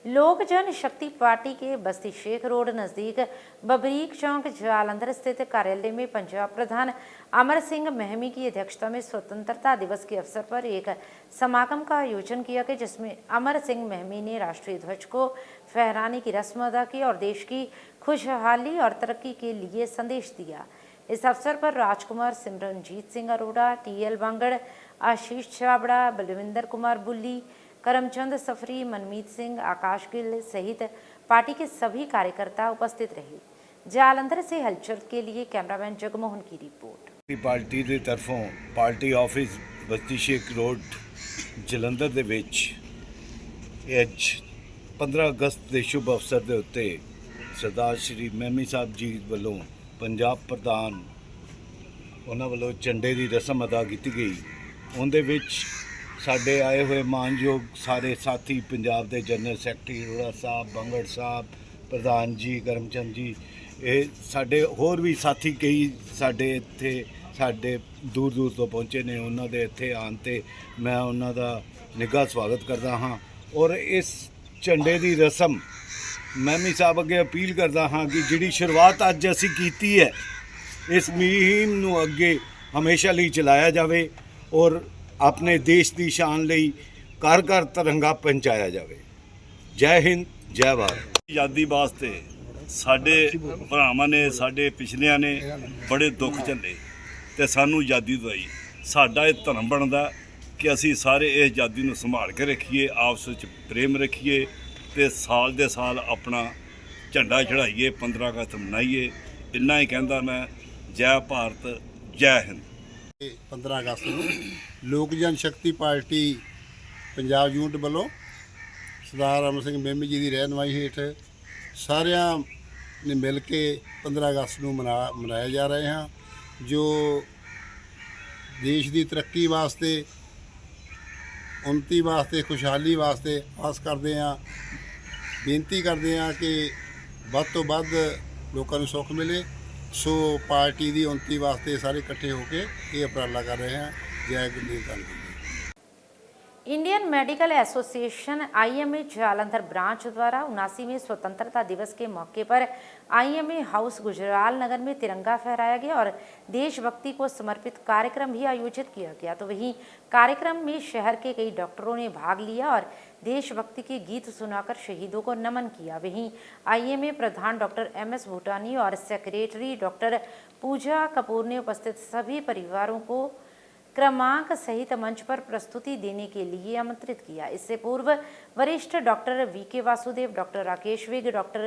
लोक जनशक्ति पार्टी के बस्ती शेख रोड नज़दीक बबरीक चौक जालंधर स्थित कार्यालय में पंजाब प्रधान अमर सिंह महमी की अध्यक्षता में स्वतंत्रता दिवस के अवसर पर एक समागम का आयोजन किया गया, जिसमें अमर सिंह महमी ने राष्ट्रीय ध्वज को फहराने की रस्म अदा की और देश की खुशहाली और तरक्की के लिए संदेश दिया। इस अवसर पर राजकुमार, सिमरनजीत सिंह अरोड़ा, टीएल बांगड़, आशीष छाबड़ा, बलविंदर कुमार बुल्ली, करमचंद सफरी, मनमीत सिंह, आकाश गिल सहित पार्टी के सभी कार्यकर्ता उपस्थित रहे। जालंधर से हलचल के लिए कैमरामैन जगमोहन की रिपोर्ट। पार्टी की तरफों पार्टी ऑफिस बस्ती शेख रोड जलंधर दे विच 15 अगस्त के शुभ अवसर के उत्ते ਸਰਦਾਰ ਸ਼੍ਰੀ ਮਹਿਮੀ ਸਾਹਿਬ ਜੀ ਵੱਲੋਂ ਪੰਜਾਬ ਪ੍ਰਧਾਨ ਉਹਨਾਂ ਵੱਲੋਂ ਝੰਡੇ ਦੀ ਰਸਮ ਅਦਾ ਕੀਤੀ ਗਈ। ਉਹਦੇ ਵਿੱਚ ਸਾਡੇ ਆਏ ਹੋਏ ਮਾਨਯੋਗ ਸਾਰੇ ਸਾਥੀ, ਪੰਜਾਬ ਦੇ ਜਨਰਲ ਸੈਕਟਰੀ ਅਰੋੜਾ ਸਾਹਿਬ, ਬੰਗੜ ਸਾਹਿਬ, ਪ੍ਰਧਾਨ ਜੀ ਕਰਮਚੰਦ ਜੀ, ਇਹ ਸਾਡੇ ਹੋਰ ਵੀ ਸਾਥੀ ਕਈ ਸਾਡੇ ਇੱਥੇ ਸਾਡੇ ਦੂਰ ਦੂਰ ਤੋਂ ਪਹੁੰਚੇ ਨੇ। ਉਹਨਾਂ ਦੇ ਇੱਥੇ ਆਉਣ 'ਤੇ ਮੈਂ ਉਹਨਾਂ ਦਾ ਨਿੱਘਾ ਸਵਾਗਤ ਕਰਦਾ ਹਾਂ। ਔਰ ਇਸ ਝੰਡੇ ਦੀ ਰਸਮ ਮਹਿਮੀ ਸਾਹਿਬ ਅੱਗੇ ਅਪੀਲ ਕਰਦਾ ਹਾਂ ਕਿ ਜਿਹੜੀ ਸ਼ੁਰੂਆਤ ਅੱਜ ਅਸੀਂ ਕੀਤੀ ਹੈ, ਇਸ ਮੁਹਿੰਮ ਨੂੰ ਅੱਗੇ ਹਮੇਸ਼ਾ ਲਈ ਚਲਾਇਆ ਜਾਵੇ ਔਰ ਆਪਣੇ ਦੇਸ਼ ਦੀ ਸ਼ਾਨ ਲਈ ਘਰ ਘਰ ਤਿਰੰਗਾ ਪਹੁੰਚਾਇਆ ਜਾਵੇ। ਜੈ ਹਿੰਦ, ਜੈ ਭਾਰਤ। ਆਜ਼ਾਦੀ ਵਾਸਤੇ ਸਾਡੇ ਭਰਾਵਾਂ ਨੇ, ਸਾਡੇ ਪਿਛਲਿਆਂ ਨੇ ਬੜੇ ਦੁੱਖ ਝੱਲੇ ਤੇ ਸਾਨੂੰ ਆਜ਼ਾਦੀ ਦਿਵਾਈ। ਸਾਡਾ ਇਹ ਧਰਮ ਬਣਦਾ ਕਿ ਅਸੀਂ ਸਾਰੇ ਇਸ ਆਜ਼ਾਦੀ ਨੂੰ ਸੰਭਾਲ ਕੇ ਰੱਖੀਏ, ਆਪਸ ਵਿੱਚ ਪ੍ਰੇਮ ਰੱਖੀਏ ਤੇ ਸਾਲ ਦੇ ਸਾਲ ਆਪਣਾ ਝੰਡਾ ਚੜ੍ਹਾਈਏ, 15 ਅਗਸਤ ਮਨਾਈਏ। ਇੰਨਾ ਹੀ ਕਹਿੰਦਾ ਮੈਂ। ਜੈ ਭਾਰਤ, ਜੈ ਹਿੰਦ। 15 ਅਗਸਤ ਨੂੰ ਲੋਕ ਜਨ ਸ਼ਕਤੀ ਪਾਰਟੀ ਪੰਜਾਬ ਯੂਨਿਟ ਵੱਲੋਂ ਸਰਦਾਰ ਅਮਰ ਸਿੰਘ ਮਹਿਮੀ ਜੀ ਦੀ ਰਹਿਨੁਮਾਈ ਹੇਠ ਸਾਰਿਆਂ ਨੇ ਮਿਲ ਕੇ 15 ਅਗਸਤ ਨੂੰ ਮਨਾਇਆ ਜਾ ਰਹੇ ਹਾਂ, ਜੋ ਦੇਸ਼ ਦੀ ਤਰੱਕੀ ਵਾਸਤੇ, ਉੱਨਤੀ ਵਾਸਤੇ, ਖੁਸ਼ਹਾਲੀ ਵਾਸਤੇ ਆਸ ਕਰਦੇ ਹਾਂ, ਬੇਨਤੀ ਕਰਦੇ ਹਾਂ ਕਿ ਵੱਧ ਤੋਂ ਵੱਧ ਲੋਕਾਂ ਨੂੰ ਸੁੱਖ ਮਿਲੇ। ਸੋ ਪਾਰਟੀ ਦੀ ਉੱਨਤੀ ਵਾਸਤੇ ਸਾਰੇ ਇਕੱਠੇ ਹੋ ਕੇ ਇਹ ਉਪਰਾਲਾ ਕਰ ਰਹੇ ਹਾਂ। ਜੈ ਗੁਰੂ ਧੰਨ। Indian medical association IMA Jalandhar branch द्वारा 79वें स्वतंत्रता दिवस के मौके पर आईएमए हाउस गुजराल नगर में तिरंगा फहराया गया और देशभक्ति को समर्पित कार्यक्रम भी आयोजित किया गया। तो वहीं कार्यक्रम में शहर के कई डॉक्टरों ने भाग लिया और देशभक्ति के गीत सुनाकर शहीदों को नमन किया। वहीं आईएमए प्रधान डॉक्टर MS भूटानी और सेक्रेटरी डॉक्टर पूजा कपूर ने उपस्थित सभी परिवारों को क्रमांक सहित मंच पर प्रस्तुति देने के लिए आमंत्रित किया। इससे पूर्व वरिष्ठ doctor VK Vasudev, doctor Rakesh Vig, doctor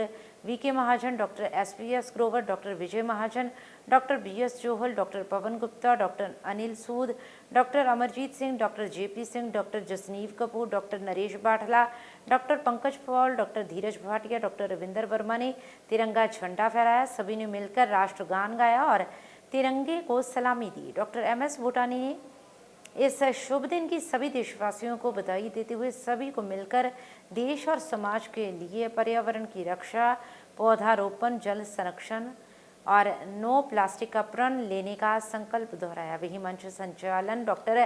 VK Mahajan, doctor SPS Grover, doctor Vijay Mahajan, doctor BS Johal, doctor Pawan Gupta, doctor Anil Sood, doctor Amarjit Singh, doctor JP Singh, doctor Jasneev Kapoor, doctor Naresh Bathla, doctor Pankaj Paul, doctor Dheeraj Bhatia, doctor Ravinder Verma ने तिरंगा झंडा फहराया। सभी ने मिलकर राष्ट्रगान गाया और तिरंगे को सलामी दी। डॉक्टर MS भूटानी ने इस शुभ दिन की सभी देशवासियों को बधाई देते हुए सभी को मिलकर देश और समाज के लिए पर्यावरण की रक्षा, पौधारोपण, जल संरक्षण और नो प्लास्टिक का प्रण लेने का संकल्प दोहराया। वहीं मंच संचालन डॉक्टर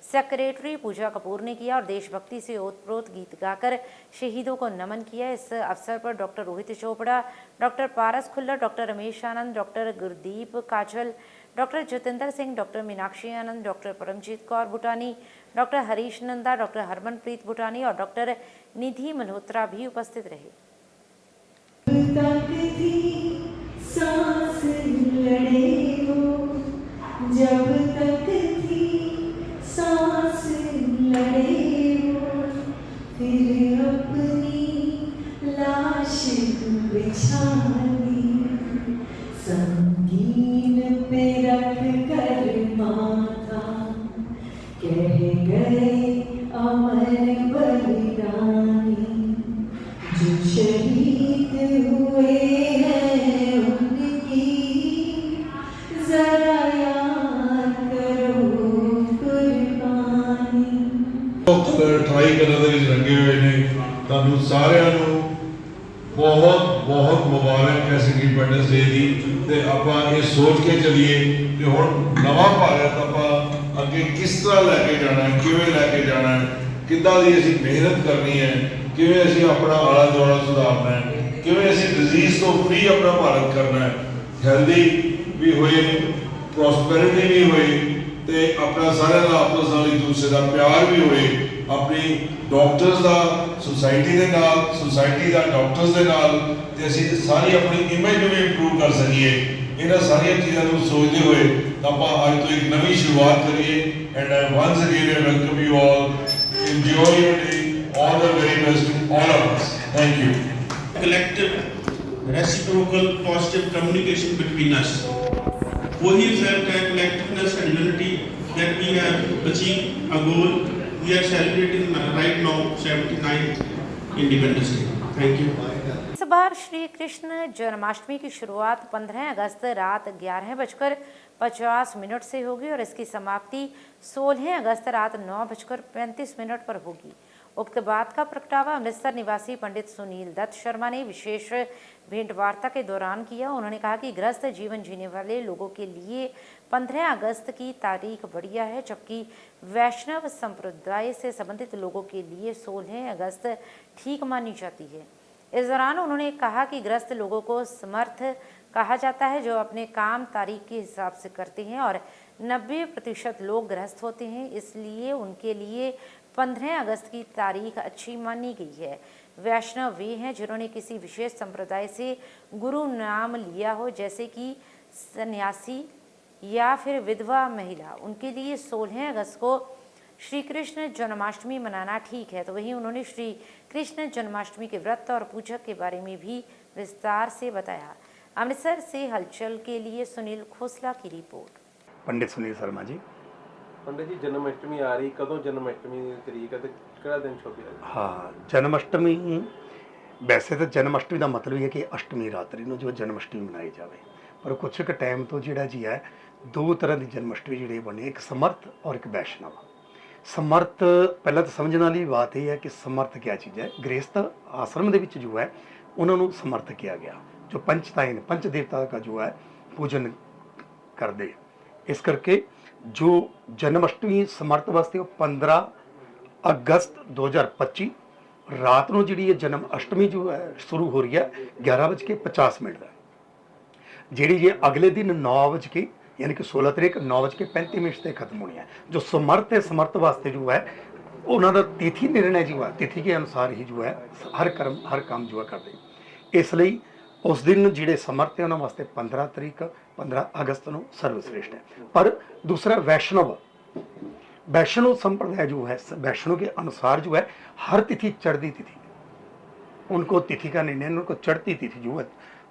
सेक्रेटरी पूजा कपूर ने किया और देशभक्ति से ओतप्रोत गीत गाकर शहीदों को नमन किया। इस अवसर पर doctor Rohit Chopra, doctor Paras Khullar, doctor Ramesh Anand, doctor Gurdeep Kajal, doctor Jitendra Singh, doctor Meenakshi Anand, doctor Paramjit Kaur Bhutani, doctor Harish Nanda, doctor Harmanpreet Bhutani और डॉक्टर निधि मल्होत्रा भी उपस्थित रहे। सांस लड़े हो जब तक थी, सांस लड़े हो, फिर अपनी लाश बिछा दी, संगीन पे रख कर माथा, कह गए अमर बलिदानी, जो शहीद हुए अठाई कलर रंगे हुए ने। तुहानू सारिਆਂ ਨੂੰ बहुत बहुत मुबारक है इंडिपेंडेंस डे की। तो आप ये सोच के चलीए कि हुण नवा भारत आप अगे किस तरह लैके जाना है, किवें लैके जाना है, किद्दां दी असीं मेहनत करनी है, किवें असीं अपना आला दुआला सुधारना है, किवें असीं डिजीज़ तो फ्री अपना भारत करना है, हेल्दी भी होए, प्रॉस्पेरिटी भी होए, तो अपना सारे का आपस नाल एक दूसरे का प्यार भी होए, अपनी डॉक्टर्स का सोसाइटी के नाल, सोसाइटी का डॉक्टर्स के नाल, ते असीं सारी अपनी इमेज भी इंप्रूव कर सकीए। इन्हां सारियां चीज़ों को सोचते हुए आप अज तो एक नवी शुरुआत करिए। And I once again welcome you all, enjoy your day, all the very best to all of us. Thank you. Collective reciprocal positive communication between us. वही felt that collectiveness and unity that we have achieved a goal. We are celebrating right now 79th Independence Day. Thank you. इस बार श्री कृष्ण जन्माष्टमी की शुरुआत 15 अगस्त रात 11:50 से होगी और इसकी समाप्ति 16 अगस्त रात 9:35 पर होगी। उक्त बात का प्रगटावा अमृतसर निवासी पंडित सुनील दत्त शर्मा ने विशेष भेंट वार्ता के दौरान किया। उन्होंने कहा कि गृहस्थ जीवन जीने वाले लोगों के लिए 15 अगस्त की तारीख बढ़िया है, जबकि वैष्णव संप्रदाय से संबंधित लोगों के लिए 16 अगस्त ठीक मानी जाती है। इस दौरान उन्होंने कहा कि गृहस्थ लोगों को समर्थ कहा जाता है, जो अपने काम तारीख के हिसाब से करते हैं और 90% लोग गृहस्थ होते हैं, इसलिए उनके लिए 15 अगस्त की तारीख अच्छी मानी गई है। वैष्णव वे हैं जिन्होंने किसी विशेष संप्रदाय से गुरु नाम लिया हो, जैसे कि सन्यासी या फिर विधवा महिला, उनके लिए 16 अगस्त को श्री कृष्ण जन्माष्टमी मनाना ठीक है। तो वहीं उन्होंने श्री कृष्ण जन्माष्टमी के व्रत और पूजा के बारे में भी विस्तार से बताया। अमृतसर से हलचल के लिए सुनील खोसला की रिपोर्ट। पंडित सुनील शर्मा जी। पंडित जी, जन्माष्टमी आ रही, कदों जन्माष्टमी दी तरीक है ते किहड़ा दिन छुप गया? हाँ, जन्माष्टमी वैसे तो जन्माष्टमी का मतलब है कि अष्टमी रात्रि ਨੂੰ जो जन्माष्टमी मनाई जाए, पर कुछ एक टाइम तो जिहड़ा जी है दो तरह की जन्माष्टमी जिहड़ी बनी, एक समर्थ और एक वैष्णव। समर्थ पहला तो समझने वाली बात यह है कि समर्थ क्या चीज़ है। गृहस्थ आश्रम के विच जो है उन्होंने समर्थ किया गया, जो पंचताइन पंच देवता का जो है पूजन करते। इस करके जो जन्माष्टमी समर्थ वास्ते 15 अगस्त 2025 रात को जी जन्म अष्टमी जो है शुरू हो रही है 11:50 का, जी ये अगले दिन 9 यानी कि 16 तरीक 9:35 से खत्म होनी है। जो समर्थ है, समर्थ वास्ते जो है उन्होंने तिथि निर्णय जो है तिथि के अनुसार ही जो है हर काम जो है करते। इसलिए उस दिन जिहड़े समर्थ है उन्होंने वास्ते 15 अगस्त को सर्वश्रेष्ठ है। पर दूसरा वैष्णव संप्रदाय जो है, वैष्णव के अनुसार जो है हर तिथि चढ़ती तिथि, उनको तिथि का निर्णय, उनको चढ़ती तिथि जो है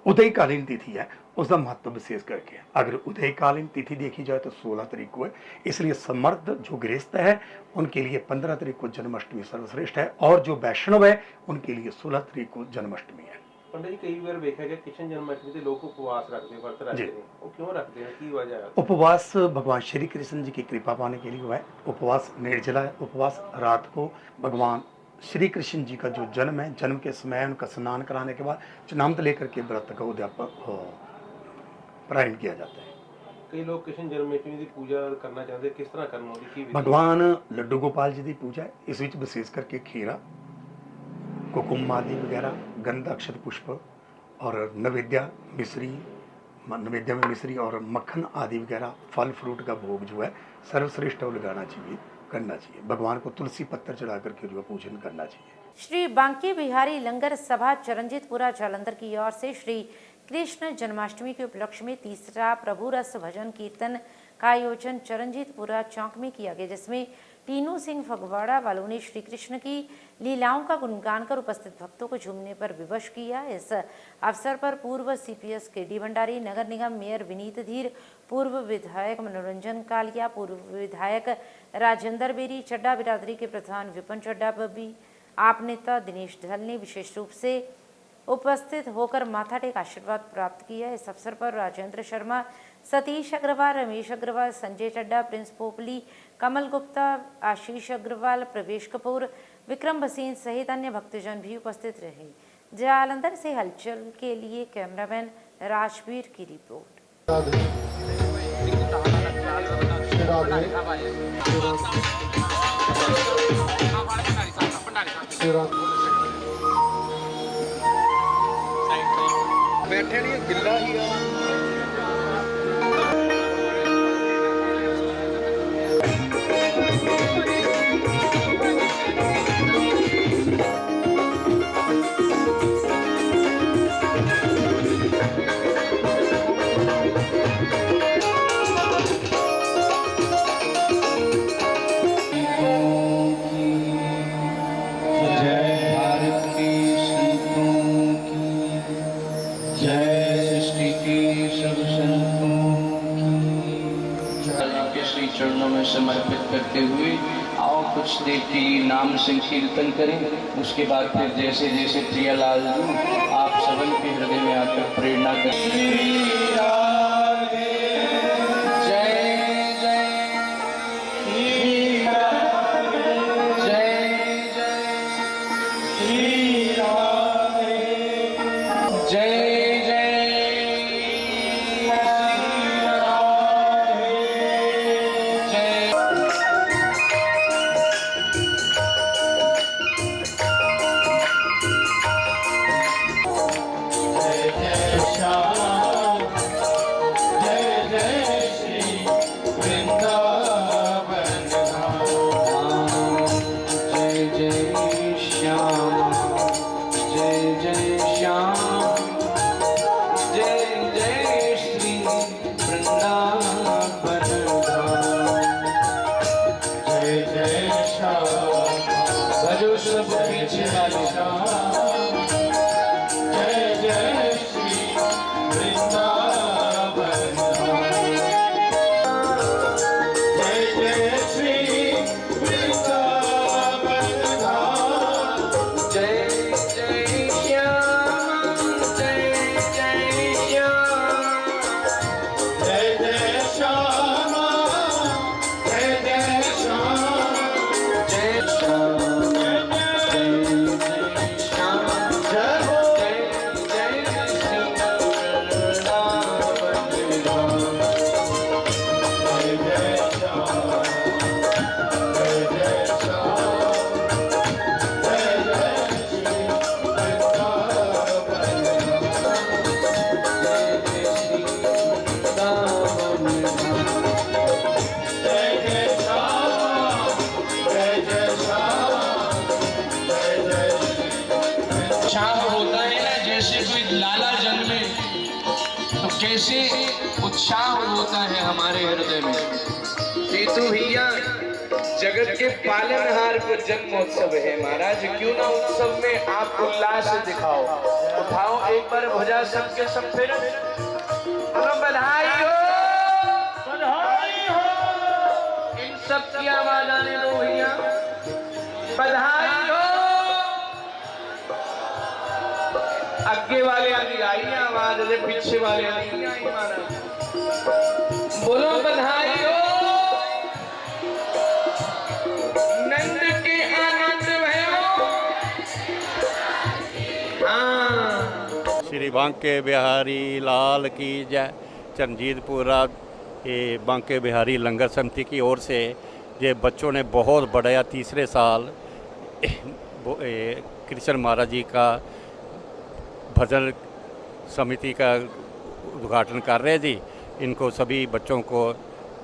उदयकालीन तिथि है उसका महत्व विशेष करके है। अगर उदयकालीन तिथि देखी जाए तो 16 तारीख को है, इसलिए समर्थ जो गृहस्थ है उनके लिए 15 तारीख को जन्माष्टमी सर्वश्रेष्ठ है और जो वैष्णव है उनके लिए 16 तारीख को जन्माष्टमी है। पंडित जी, कई बार देखा गया कृष्ण जन्माष्टमी के लोग उपवास रखते हैं, व्रत रखते हैं, वो क्यों रखते हैं, की वजह है? उपवास भगवान श्री कृष्ण जी की कृपा पाने के लिए हुआ है। उपवास निर्जला है। उपवास रात को भगवान श्री कृष्ण जी का जो जन्म है, जन्म के समय उनका स्नान कराने के बाद चनामत लेकर के व्रत का उद्यापक प्रारंभ किया जाता है। कई लोग कृष्ण जन्माष्टमी की पूजा करना चाहते हैं, किस तरह करना होगी? भगवान लड्डू गोपाल जी की पूजा है, इस विच विशेष करके खीरा, कुकुम आदि वगैरह, गंध, अक्षत पुष्प और नैवेद्य में मिश्री और मक्खन आदि वगैरह फल फ्रूट का भोग जो है सर्वश्रेष्ठ लगाना चाहिए, करना चाहिए। भगवान को तुलसी पत्थर चढ़ा करके जो है पूजन करना चाहिए। श्री बांके बिहारी लंगर सभा चरणजीतपुरा जालंधर की ओर से श्री कृष्ण जन्माष्टमी के उपलक्ष्य में तीसरा प्रभु रस भजन कीर्तन का आयोजन चरणजीतपुरा चौक में किया गया, जिसमें टीनू सिंह फगवाड़ा वालों ने श्री कृष्ण की लीलाओं का गुणगान कर उपस्थित भक्तों को झूमने पर विवश किया। इस अवसर पर पूर्व CPS KD भंडारी, नगर निगम मेयर विनीत धीर, पूर्व विधायक मनोरंजन कालिया, पूर्व विधायक राजेंद्र बेरी, चड्डा बिरादरी के प्रधान विपिन चड्डा, बब्बी आप नेता दिनेश ढल ने विशेष रूप से उपस्थित होकर माथा टेक आशीर्वाद प्राप्त किया। इस अवसर पर राजेंद्र शर्मा, सतीश अग्रवाल, रमेश अग्रवाल, संजय चड्डा, प्रिंस पोपली, कमल गुप्ता, आशीष अग्रवाल, प्रवेश कपूर, विक्रम भसीन सहित अन्य भक्तजन भी उपस्थित रहे। जालंधर से हलचल के लिए कैमरामैन राजवीर की रिपोर्ट। बैठे नहीं गिल्ला ही चरणों में समर्पित करते हुए आओ कुछ देर के लिए नाम संकीर्तन करें। उसके बाद फिर जैसे जैसे प्रियालाल जी आप सबल के हृदय में आकर प्रेरणा कर। कैसे उत्साह होता है हमारे हृदय में। पीतू भैया, जगत के पालनहार को जन्मोत्सव है महाराज, क्यों ना उत्सव में आप उल्लास दिखाओ। उठाओ एक बार भुजा सबके सब, फिर बधाई हो, बधाई हो। इन सब की आवाज आने दो भैया, बधाई हो। आगे वाले आदि आई आवाज, पीछे वाले आदि नहीं आई महाराज। बोलो बधाई हो। नंद के आनंद भयो। हाँ। श्री बांके बिहारी लाल की जय। चरणजीतपुरा ये बांके बिहारी लंगर समिति की ओर से ये बच्चों ने बहुत बढ़ाया, तीसरे साल कृष्ण महाराज जी का भजन समिति का उद्घाटन कर रहे जी। इनको सभी बच्चों को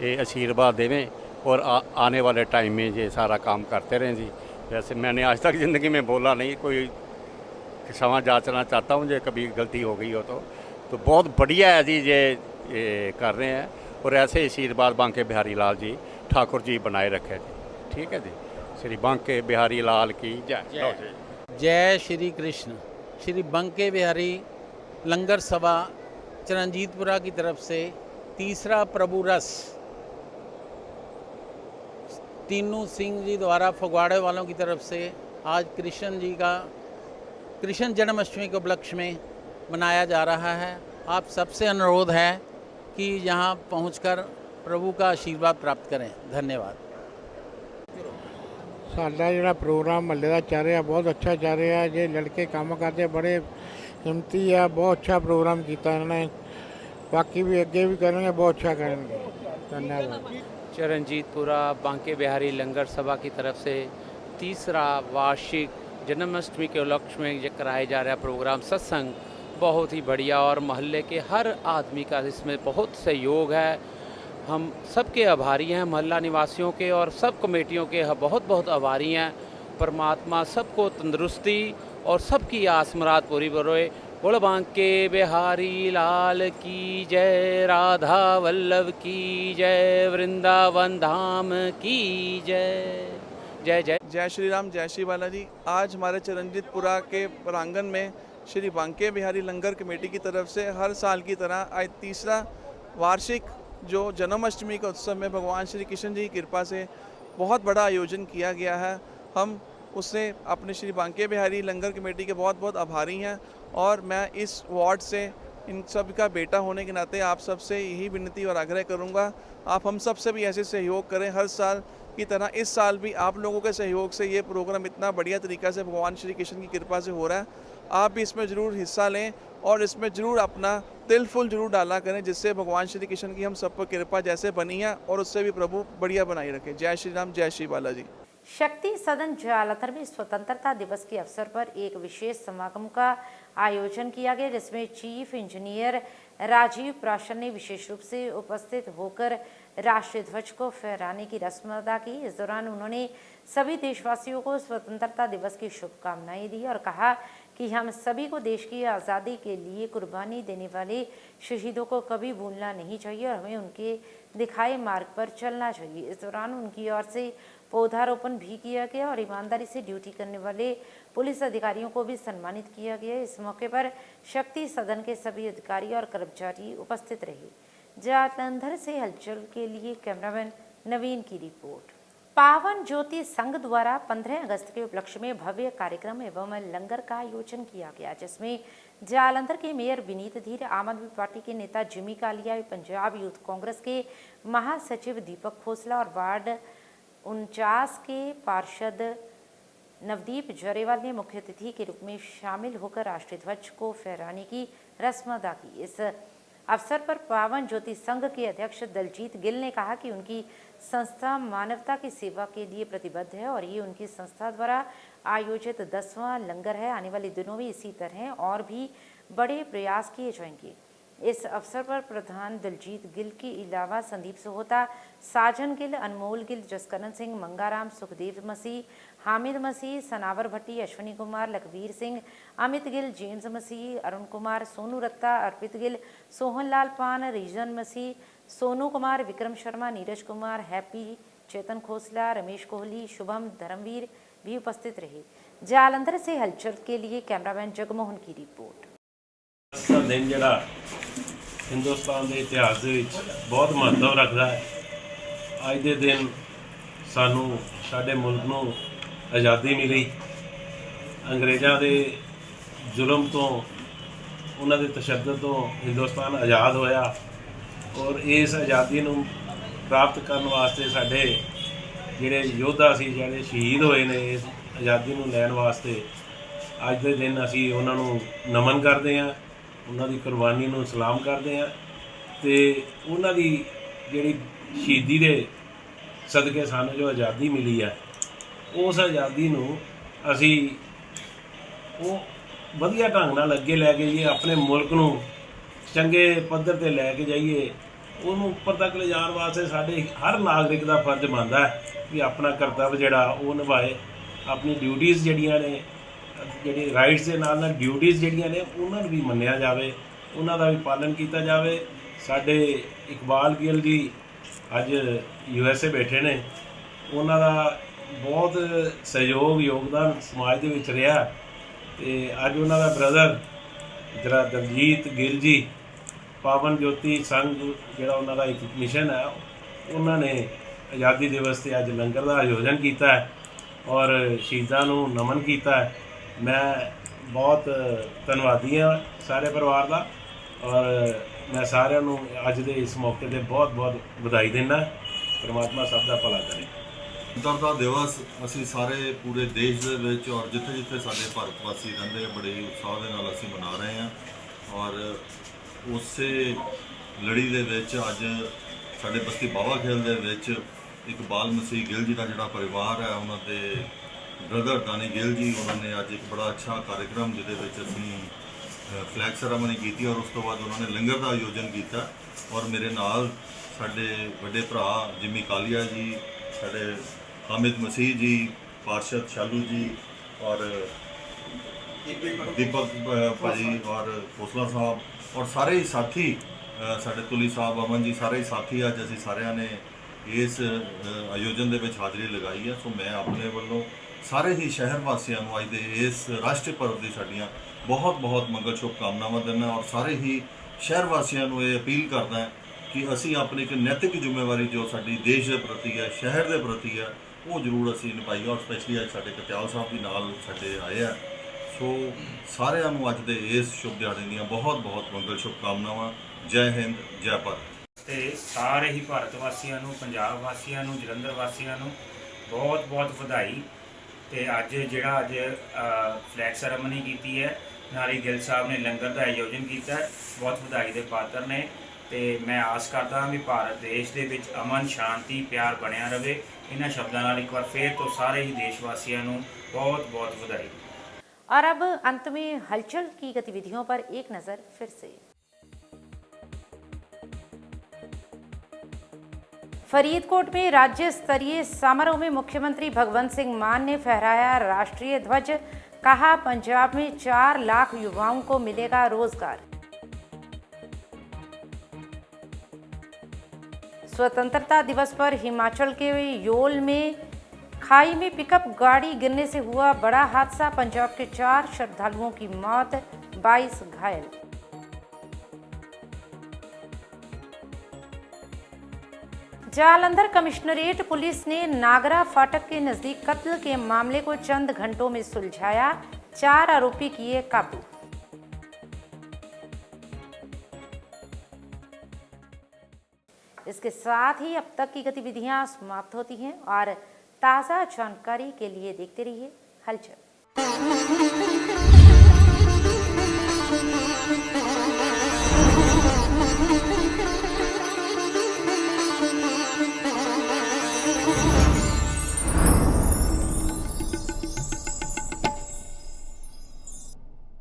ये आशीर्वाद देवें और आने वाले टाइम में ये सारा काम करते रहें जी। जैसे मैंने आज तक ज़िंदगी में बोला नहीं, कोई क्षमा जांचना चाहता हूँ जो कभी गलती हो गई हो तो बहुत बढ़िया है जी ये कर रहे हैं। और ऐसे आशीर्वाद बांके बिहारी लाल जी ठाकुर जी बनाए रखे जी। ठीक है जी। श्री बांके बिहारी लाल की जय। जय श्री कृष्ण। श्री बांके बिहारी लंगर सभा चरणजीतपुरा की तरफ से तीसरा प्रभु रस तीनू सिंह जी द्वारा फगवाड़े वालों की तरफ से आज कृष्ण जन्माष्टमी के उपलक्ष्य में मनाया जा रहा है। आप सबसे अनुरोध है कि यहाँ पहुंचकर प्रभु का आशीर्वाद प्राप्त करें। धन्यवाद। साडा जिहड़ा प्रोग्राम महल्ले का चल रहा बहुत अच्छा चल रहा है। जे लड़के काम करते बड़े हिम्मती है, बहुत अच्छा प्रोग्राम किया इन्होंने, बाकी भी अगे भी करेंगे, बहुत अच्छा करेंगे। धन्यवाद। चरणजीतपुरा बांके बिहारी लंगर सभा की तरफ से तीसरा वार्षिक जन्माष्टमी के उपलक्ष्य में कराया जा रहा प्रोग्राम सत्संग बहुत ही बढ़िया और मोहल्ले के हर आदमी का इसमें बहुत सहयोग है। हम सबके आभारी हैं, मोहल्ला निवासियों के और सब कमेटियों के बहुत बहुत आभारी हैं। परमात्मा सबको तंदुरुस्ती और सबकी आस मुराद पूरी बरोए। बोल बांके बिहारी लाल की जय, राधा वल्लभ की जय, वृंदावन धाम की जय। जय जय। जय श्री राम, जय श्री बालाजी। आज हमारे चरणजीतपुरा के प्रांगण में श्री बांके बिहारी लंगर कमेटी की तरफ से हर साल की तरह आज तीसरा वार्षिक जो जन्माष्टमी का उत्सव में भगवान श्री कृष्ण जी की कृपा से बहुत बड़ा आयोजन किया गया है। हम उससे अपने श्री बांके बिहारी लंगर कमेटी के बहुत बहुत आभारी हैं और मैं इस वार्ड से इन सब का बेटा होने के नाते आप सबसे यही विनती और आग्रह करूंगा, आप हम सब से भी ऐसे सहयोग करें। हर साल की तरह इस साल भी आप लोगों के सहयोग से ये प्रोग्राम इतना बढ़िया तरीक़ा से भगवान श्री कृष्ण की कृपा से हो रहा है। आप भी इसमें ज़रूर हिस्सा लें और इसमें ज़रूर अपना तिल फुल ज़रूर डाला करें, जिससे भगवान श्री कृष्ण की हम सब पर कृपा जैसे बनी है और उससे भी प्रभु बढ़िया बनाई रखें। जय श्री राम, जय श्री बालाजी। शक्ति सदन जालंधर में स्वतंत्रता दिवस के अवसर पर एक विशेष समागम का आयोजन किया गया, जिसमें चीफ इंजीनियर राजीव प्राशन ने विशेष रूप से उपस्थित होकर राष्ट्रीय ध्वज को फहराने की रस्म अदा की। इस दौरान उन्होंने सभी देशवासियों को स्वतंत्रता दिवस की शुभकामनाएं दी और कहा कि हम सभी को देश की आज़ादी के लिए कुर्बानी देने वाले शहीदों को कभी भूलना नहीं चाहिए और हमें उनके दिखाए मार्ग पर चलना चाहिए। इस दौरान उनकी ओर से पौधारोपण भी किया गया और ईमानदारी से ड्यूटी करने वाले पुलिस अधिकारियों को भी सम्मानित किया गया। इस मौके पर शक्ति सदन के सभी अधिकारी और कर्मचारी उपस्थित रहे। जालंधर से हलचल के लिए कैमरामैन नवीन की रिपोर्ट। पावन ज्योति संघ द्वारा 15 अगस्त के उपलक्ष्य में भव्य कार्यक्रम एवं लंगर का आयोजन किया गया, जिसमें जालंधर के मेयर विनीत धीर, आम आदमी पार्टी के नेता जिमी कालिया, पंजाब यूथ कांग्रेस के महासचिव दीपक खोसला और वार्ड 49 के पार्षद नवदीप जरेवाल ने मुख्य अतिथि के रूप में शामिल होकर राष्ट्रीय ध्वज को फहराने की रस्म अदा की। इस अवसर पर पावन ज्योति संघ के अध्यक्ष दलजीत गिल ने कहा कि उनकी संस्था मानवता की सेवा के लिए प्रतिबद्ध है और ये उनकी संस्था द्वारा आयोजित 10वां लंगर है। आने वाले दिनों में इसी तरह और भी बड़े प्रयास किए जाएंगे। इस अवसर पर प्रधान दलजीत गिल के अलावा संदीप सोहता, साजन गिल, अनमोल गिल, जसकरण सिंह, मंगाराम, सुखदेव मसीह, हामिद मसीह, सनावर भट्टी, अश्विनी कुमार, लखवीर सिंह, अमित गिल, जेम्स मसीह, अरुण कुमार, सोनू रत्ता, अर्पित गिल, सोहन लाल पान, रीजन मसीह, सोनू कुमार, विक्रम शर्मा, नीरज कुमार, हैप्पी, चेतन खोसला, रमेश कोहली, शुभम, धर्मवीर भी उपस्थित रहे। जालंधर से हलचल के लिए कैमरामैन जगमोहन की रिपोर्ट। दिन जिहड़ा हिंदुस्तान के इतिहास दे विच बहुत महत्व रखता है। अज दे दिन सानू साडे मुल्क नूं आज़ादी मिली, अंग्रेज़ां दे जुल्म तो उन्हां दे तशद्दुद तो हिंदुस्तान आज़ाद होया और इस आज़ादी नूं प्राप्त करने वास्ते साडे जिहड़े योद्धा सी, जिहड़े शहीद होए ने इस आज़ादी नूं लैण वास्ते, अज दे दिन असीं उन्हां नूं नमन करदे हां, उन्हां दी कुर्बानी नूं सलाम करदे हां ते उन्हां दी जिहड़ी शहीदी दे सदके सानूं जो आज़ादी मिली है, उस आज़ादी नूं असीं ਉਹ ਵਧੀਆ ਢੰਗ ਨਾਲ ਅੱਗੇ ਲੈ ਕੇ ਜਾਈਏ, ਆਪਣੇ ਮੁਲਕ ਨੂੰ ਚੰਗੇ ਪੱਧਰ ਤੇ ਲੈ ਕੇ ਜਾਈਏ, ਉਹਨੂੰ ਉੱਪਰ ਤੱਕ ਲਿਜਾਣ ਵਾਸਤੇ ਸਾਡੇ ਹਰ ਨਾਗਰਿਕ ਦਾ ਫਰਜ਼ ਬਣਦਾ ਹੈ ਕਿ ਆਪਣਾ ਕਰਤੱਵ ਜਿਹੜਾ ਉਹ ਨਿਭਾਏ, ਆਪਣੀ ਡਿਊਟੀਜ਼ ਜਿਹੜੀਆਂ ਨੇ, ਜਿਹੜੀ ਰਾਈਟਸ ਦੇ ਨਾਲ ਨਾਲ ਡਿਊਟੀਜ਼ ਜਿਹੜੀਆਂ ਨੇ ਉਹਨਾਂ ਨੂੰ ਵੀ ਮੰਨਿਆ ਜਾਵੇ, ਉਹਨਾਂ ਦਾ ਵੀ ਪਾਲਣ ਕੀਤਾ ਜਾਵੇ। ਸਾਡੇ ਇਕਬਾਲ ਗਿੱਲ ਜੀ ਅੱਜ USA ਬੈਠੇ ਨੇ, ਉਹਨਾਂ ਦਾ ਬਹੁਤ ਸਹਿਯੋਗ ਯੋਗਦਾਨ ਸਮਾਜ ਦੇ ਵਿੱਚ ਰਿਹਾ ਤੇ ਅੱਜ ਉਹਨਾਂ ਦਾ ਬ੍ਰਦਰ ਜਿਹੜਾ ਦਲਜੀਤ ਗਿੱਲ ਜੀ, ਪਾਵਨ ਜੋਤੀ ਸੰਘ ਜਿਹੜਾ ਉਹਨਾਂ ਦਾ ਇੱਕ ਮਿਸ਼ਨ ਹੈ, ਉਹਨਾਂ ਨੇ ਆਜ਼ਾਦੀ ਦਿਵਸ 'ਤੇ ਅੱਜ ਲੰਗਰ ਦਾ ਆਯੋਜਨ ਕੀਤਾ ਹੈ ਔਰ ਸ਼ਹੀਦਾਂ ਨੂੰ ਨਮਨ ਕੀਤਾ ਹੈ। ਮੈਂ ਬਹੁਤ ਧੰਨਵਾਦੀ ਹਾਂ ਸਾਰੇ ਪਰਿਵਾਰ ਦਾ ਔਰ ਮੈਂ ਸਾਰਿਆਂ ਨੂੰ ਅੱਜ ਦੇ ਇਸ ਮੌਕੇ 'ਤੇ ਬਹੁਤ ਬਹੁਤ ਵਧਾਈ ਦਿੰਦਾ। ਪਰਮਾਤਮਾ ਸਭ ਦਾ ਭਲਾ ਕਰੇ। स्वतंत्रता दिवस ਅਸੀਂ ਸਾਰੇ ਪੂਰੇ ਦੇਸ਼ ਦੇ ਵਿੱਚ ਔਰ ਜਿੱਥੇ ਜਿੱਥੇ ਸਾਡੇ ਭਾਰਤ ਵਾਸੀ ਰਹਿੰਦੇ ਬੜੇ ਉਤਸ਼ਾਹ ਦੇ ਨਾਲ ਅਸੀਂ ਮਨਾ ਰਹੇ ਹਾਂ ਔਰ ਉਸੇ ਲੜੀ ਦੇ ਵਿੱਚ ਅੱਜ ਸਾਡੇ ਬਸਤੀ ਬਾਵਾ ਖੇਲ ਦੇ ਵਿੱਚ ਇਕਬਾਲ ਮਸੀਹ ਗਿੱਲ ਜੀ ਦਾ ਜਿਹੜਾ ਪਰਿਵਾਰ ਹੈ, ਉਹਨਾਂ ਦੇ ਬ੍ਰਦਰ ਦਾਨੀ ਗਿੱਲ ਜੀ, ਉਹਨਾਂ ਨੇ ਅੱਜ ਇੱਕ ਬੜਾ ਅੱਛਾ ਕਾਰਜਕ੍ਰਮ ਜਿਹਦੇ ਵਿੱਚ ਅਸੀਂ ਫਲੈਗ ਸੈਰਾਮਨੀ ਕੀਤੀ ਔਰ ਉਸ ਤੋਂ ਬਾਅਦ ਉਹਨਾਂ ਨੇ ਲੰਗਰ ਦਾ ਆਯੋਜਨ ਕੀਤਾ ਔਰ ਮੇਰੇ ਨਾਲ ਸਾਡੇ ਵੱਡੇ ਭਰਾ ਜਿਮੀ ਕਾਲੀਆ ਜੀ, ਸਾਡੇ हामिद मसीह जी, पार्षद शालू जी और दीपक भाजी और खोसला साहब और सारे ही साथी साढ़े तुली साहब, अमन जी, सारे ही साथी अज असीं सारिਆਂ ने इस आयोजन ਦੇ ਵਿੱਚ ਹਾਜ਼ਰੀ ਲਗਾਈ ਹੈ। ਸੋ ਮੈਂ ਆਪਣੇ ਵੱਲੋਂ ਸਾਰੇ ਹੀ ਸ਼ਹਿਰ ਵਾਸੀਆਂ ਨੂੰ ਅੱਜ ਦੇ ਇਸ ਰਾਸ਼ਟਰੀ ਪਰਵ ਦੀ ਸਾਡੀਆਂ ਬਹੁਤ ਬਹੁਤ ਮੰਗਲ ਸ਼ੁਭਕਾਮਨਾਵਾਂ ਦਿੰਦਾ ਔਰ ਸਾਰੇ ਹੀ ਸ਼ਹਿਰ ਵਾਸੀਆਂ ਨੂੰ ਇਹ ਅਪੀਲ ਕਰਦਾ ਕਿ ਅਸੀਂ ਆਪਣੀ ਇੱਕ ਨੈਤਿਕ ਜ਼ਿੰਮੇਵਾਰੀ ਜੋ ਸਾਡੀ ਦੇਸ਼ ਦੇ ਪ੍ਰਤੀ ਹੈ, ਸ਼ਹਿਰ ਦੇ ਪ੍ਰਤੀ ਹੈ, ਉਹ ਜ਼ਰੂਰ ਅਸੀਂ ਨਿਭਾਈਏ ਔਰ ਸਪੈਸ਼ਲੀ ਅੱਜ ਸਾਡੇ ਕਤਿਆਲ ਸਾਹਿਬ ਵੀ ਨਾਲ ਸਾਡੇ ਆਏ ਆ। ਸੋ ਸਾਰਿਆਂ ਨੂੰ ਅੱਜ ਦੇ ਇਸ ਸ਼ੁਭ ਦਿਹਾੜੇ ਦੀਆਂ ਬਹੁਤ ਬਹੁਤ ਮੰਗਲ ਸ਼ੁਭਕਾਮਨਾਵਾਂ। ਜੈ ਹਿੰਦ, ਜੈ ਭਾਰਤ। ਤੇ ਸਾਰੇ ਹੀ ਭਾਰਤ ਵਾਸੀਆਂ ਨੂੰ, ਪੰਜਾਬ ਵਾਸੀਆਂ ਨੂੰ, ਜਲੰਧਰ ਵਾਸੀਆਂ ਨੂੰ ਬਹੁਤ ਬਹੁਤ ਵਧਾਈ। ਤੇ ਅੱਜ ਜਿਹੜਾ ਫਲੈਗ ਸੈਰੇਮਨੀ ਕੀਤੀ ਹੈ, ਨਾਰੀ ਗਿੱਲ ਸਾਹਿਬ ਨੇ ਲੰਗਰ ਦਾ ਆਯੋਜਨ ਕੀਤਾ, ਬਹੁਤ ਵਧਾਈ ਦੇ ਪਾਤਰ ਨੇ। ਤੇ ਮੈਂ ਆਸ ਕਰਦਾ ਹਾਂ ਵੀ ਭਾਰਤ ਦੇਸ਼ ਦੇ ਵਿੱਚ ਅਮਨ, ਸ਼ਾਂਤੀ, ਪਿਆਰ ਬਣਿਆ ਰਹੇ। ਇਹਨਾਂ शब्दों ਨਾਲ एक बार फिर तो सारे ही देशवासियों को बहुत बहुत बधाई। और अब अंत में हलचल की गतिविधियों पर एक नजर फिर से। फरीदकोट में राज्य स्तरीय समारोह में मुख्यमंत्री भगवंत सिंह मान ने फहराया राष्ट्रीय ध्वज। कहा, पंजाब में 4 लाख युवाओं को मिलेगा रोजगार। स्वतंत्रता दिवस पर हिमाचल के योल में खाई में पिकअप गाड़ी गिरने से हुआ बड़ा हादसा। पंजाब के 4 श्रद्धालुओं की मौत, 22 घायल। जालंधर कमिश्नरेट पुलिस ने नागरा फाटक के नजदीक कत्ल के मामले को चंद घंटों में सुलझाया। 4 आरोपी किए काबू। इसके साथ ही अब तक की गतिविधियां समाप्त होती हैं और ताज़ा जानकारी के लिए देखते रहिए हलचल।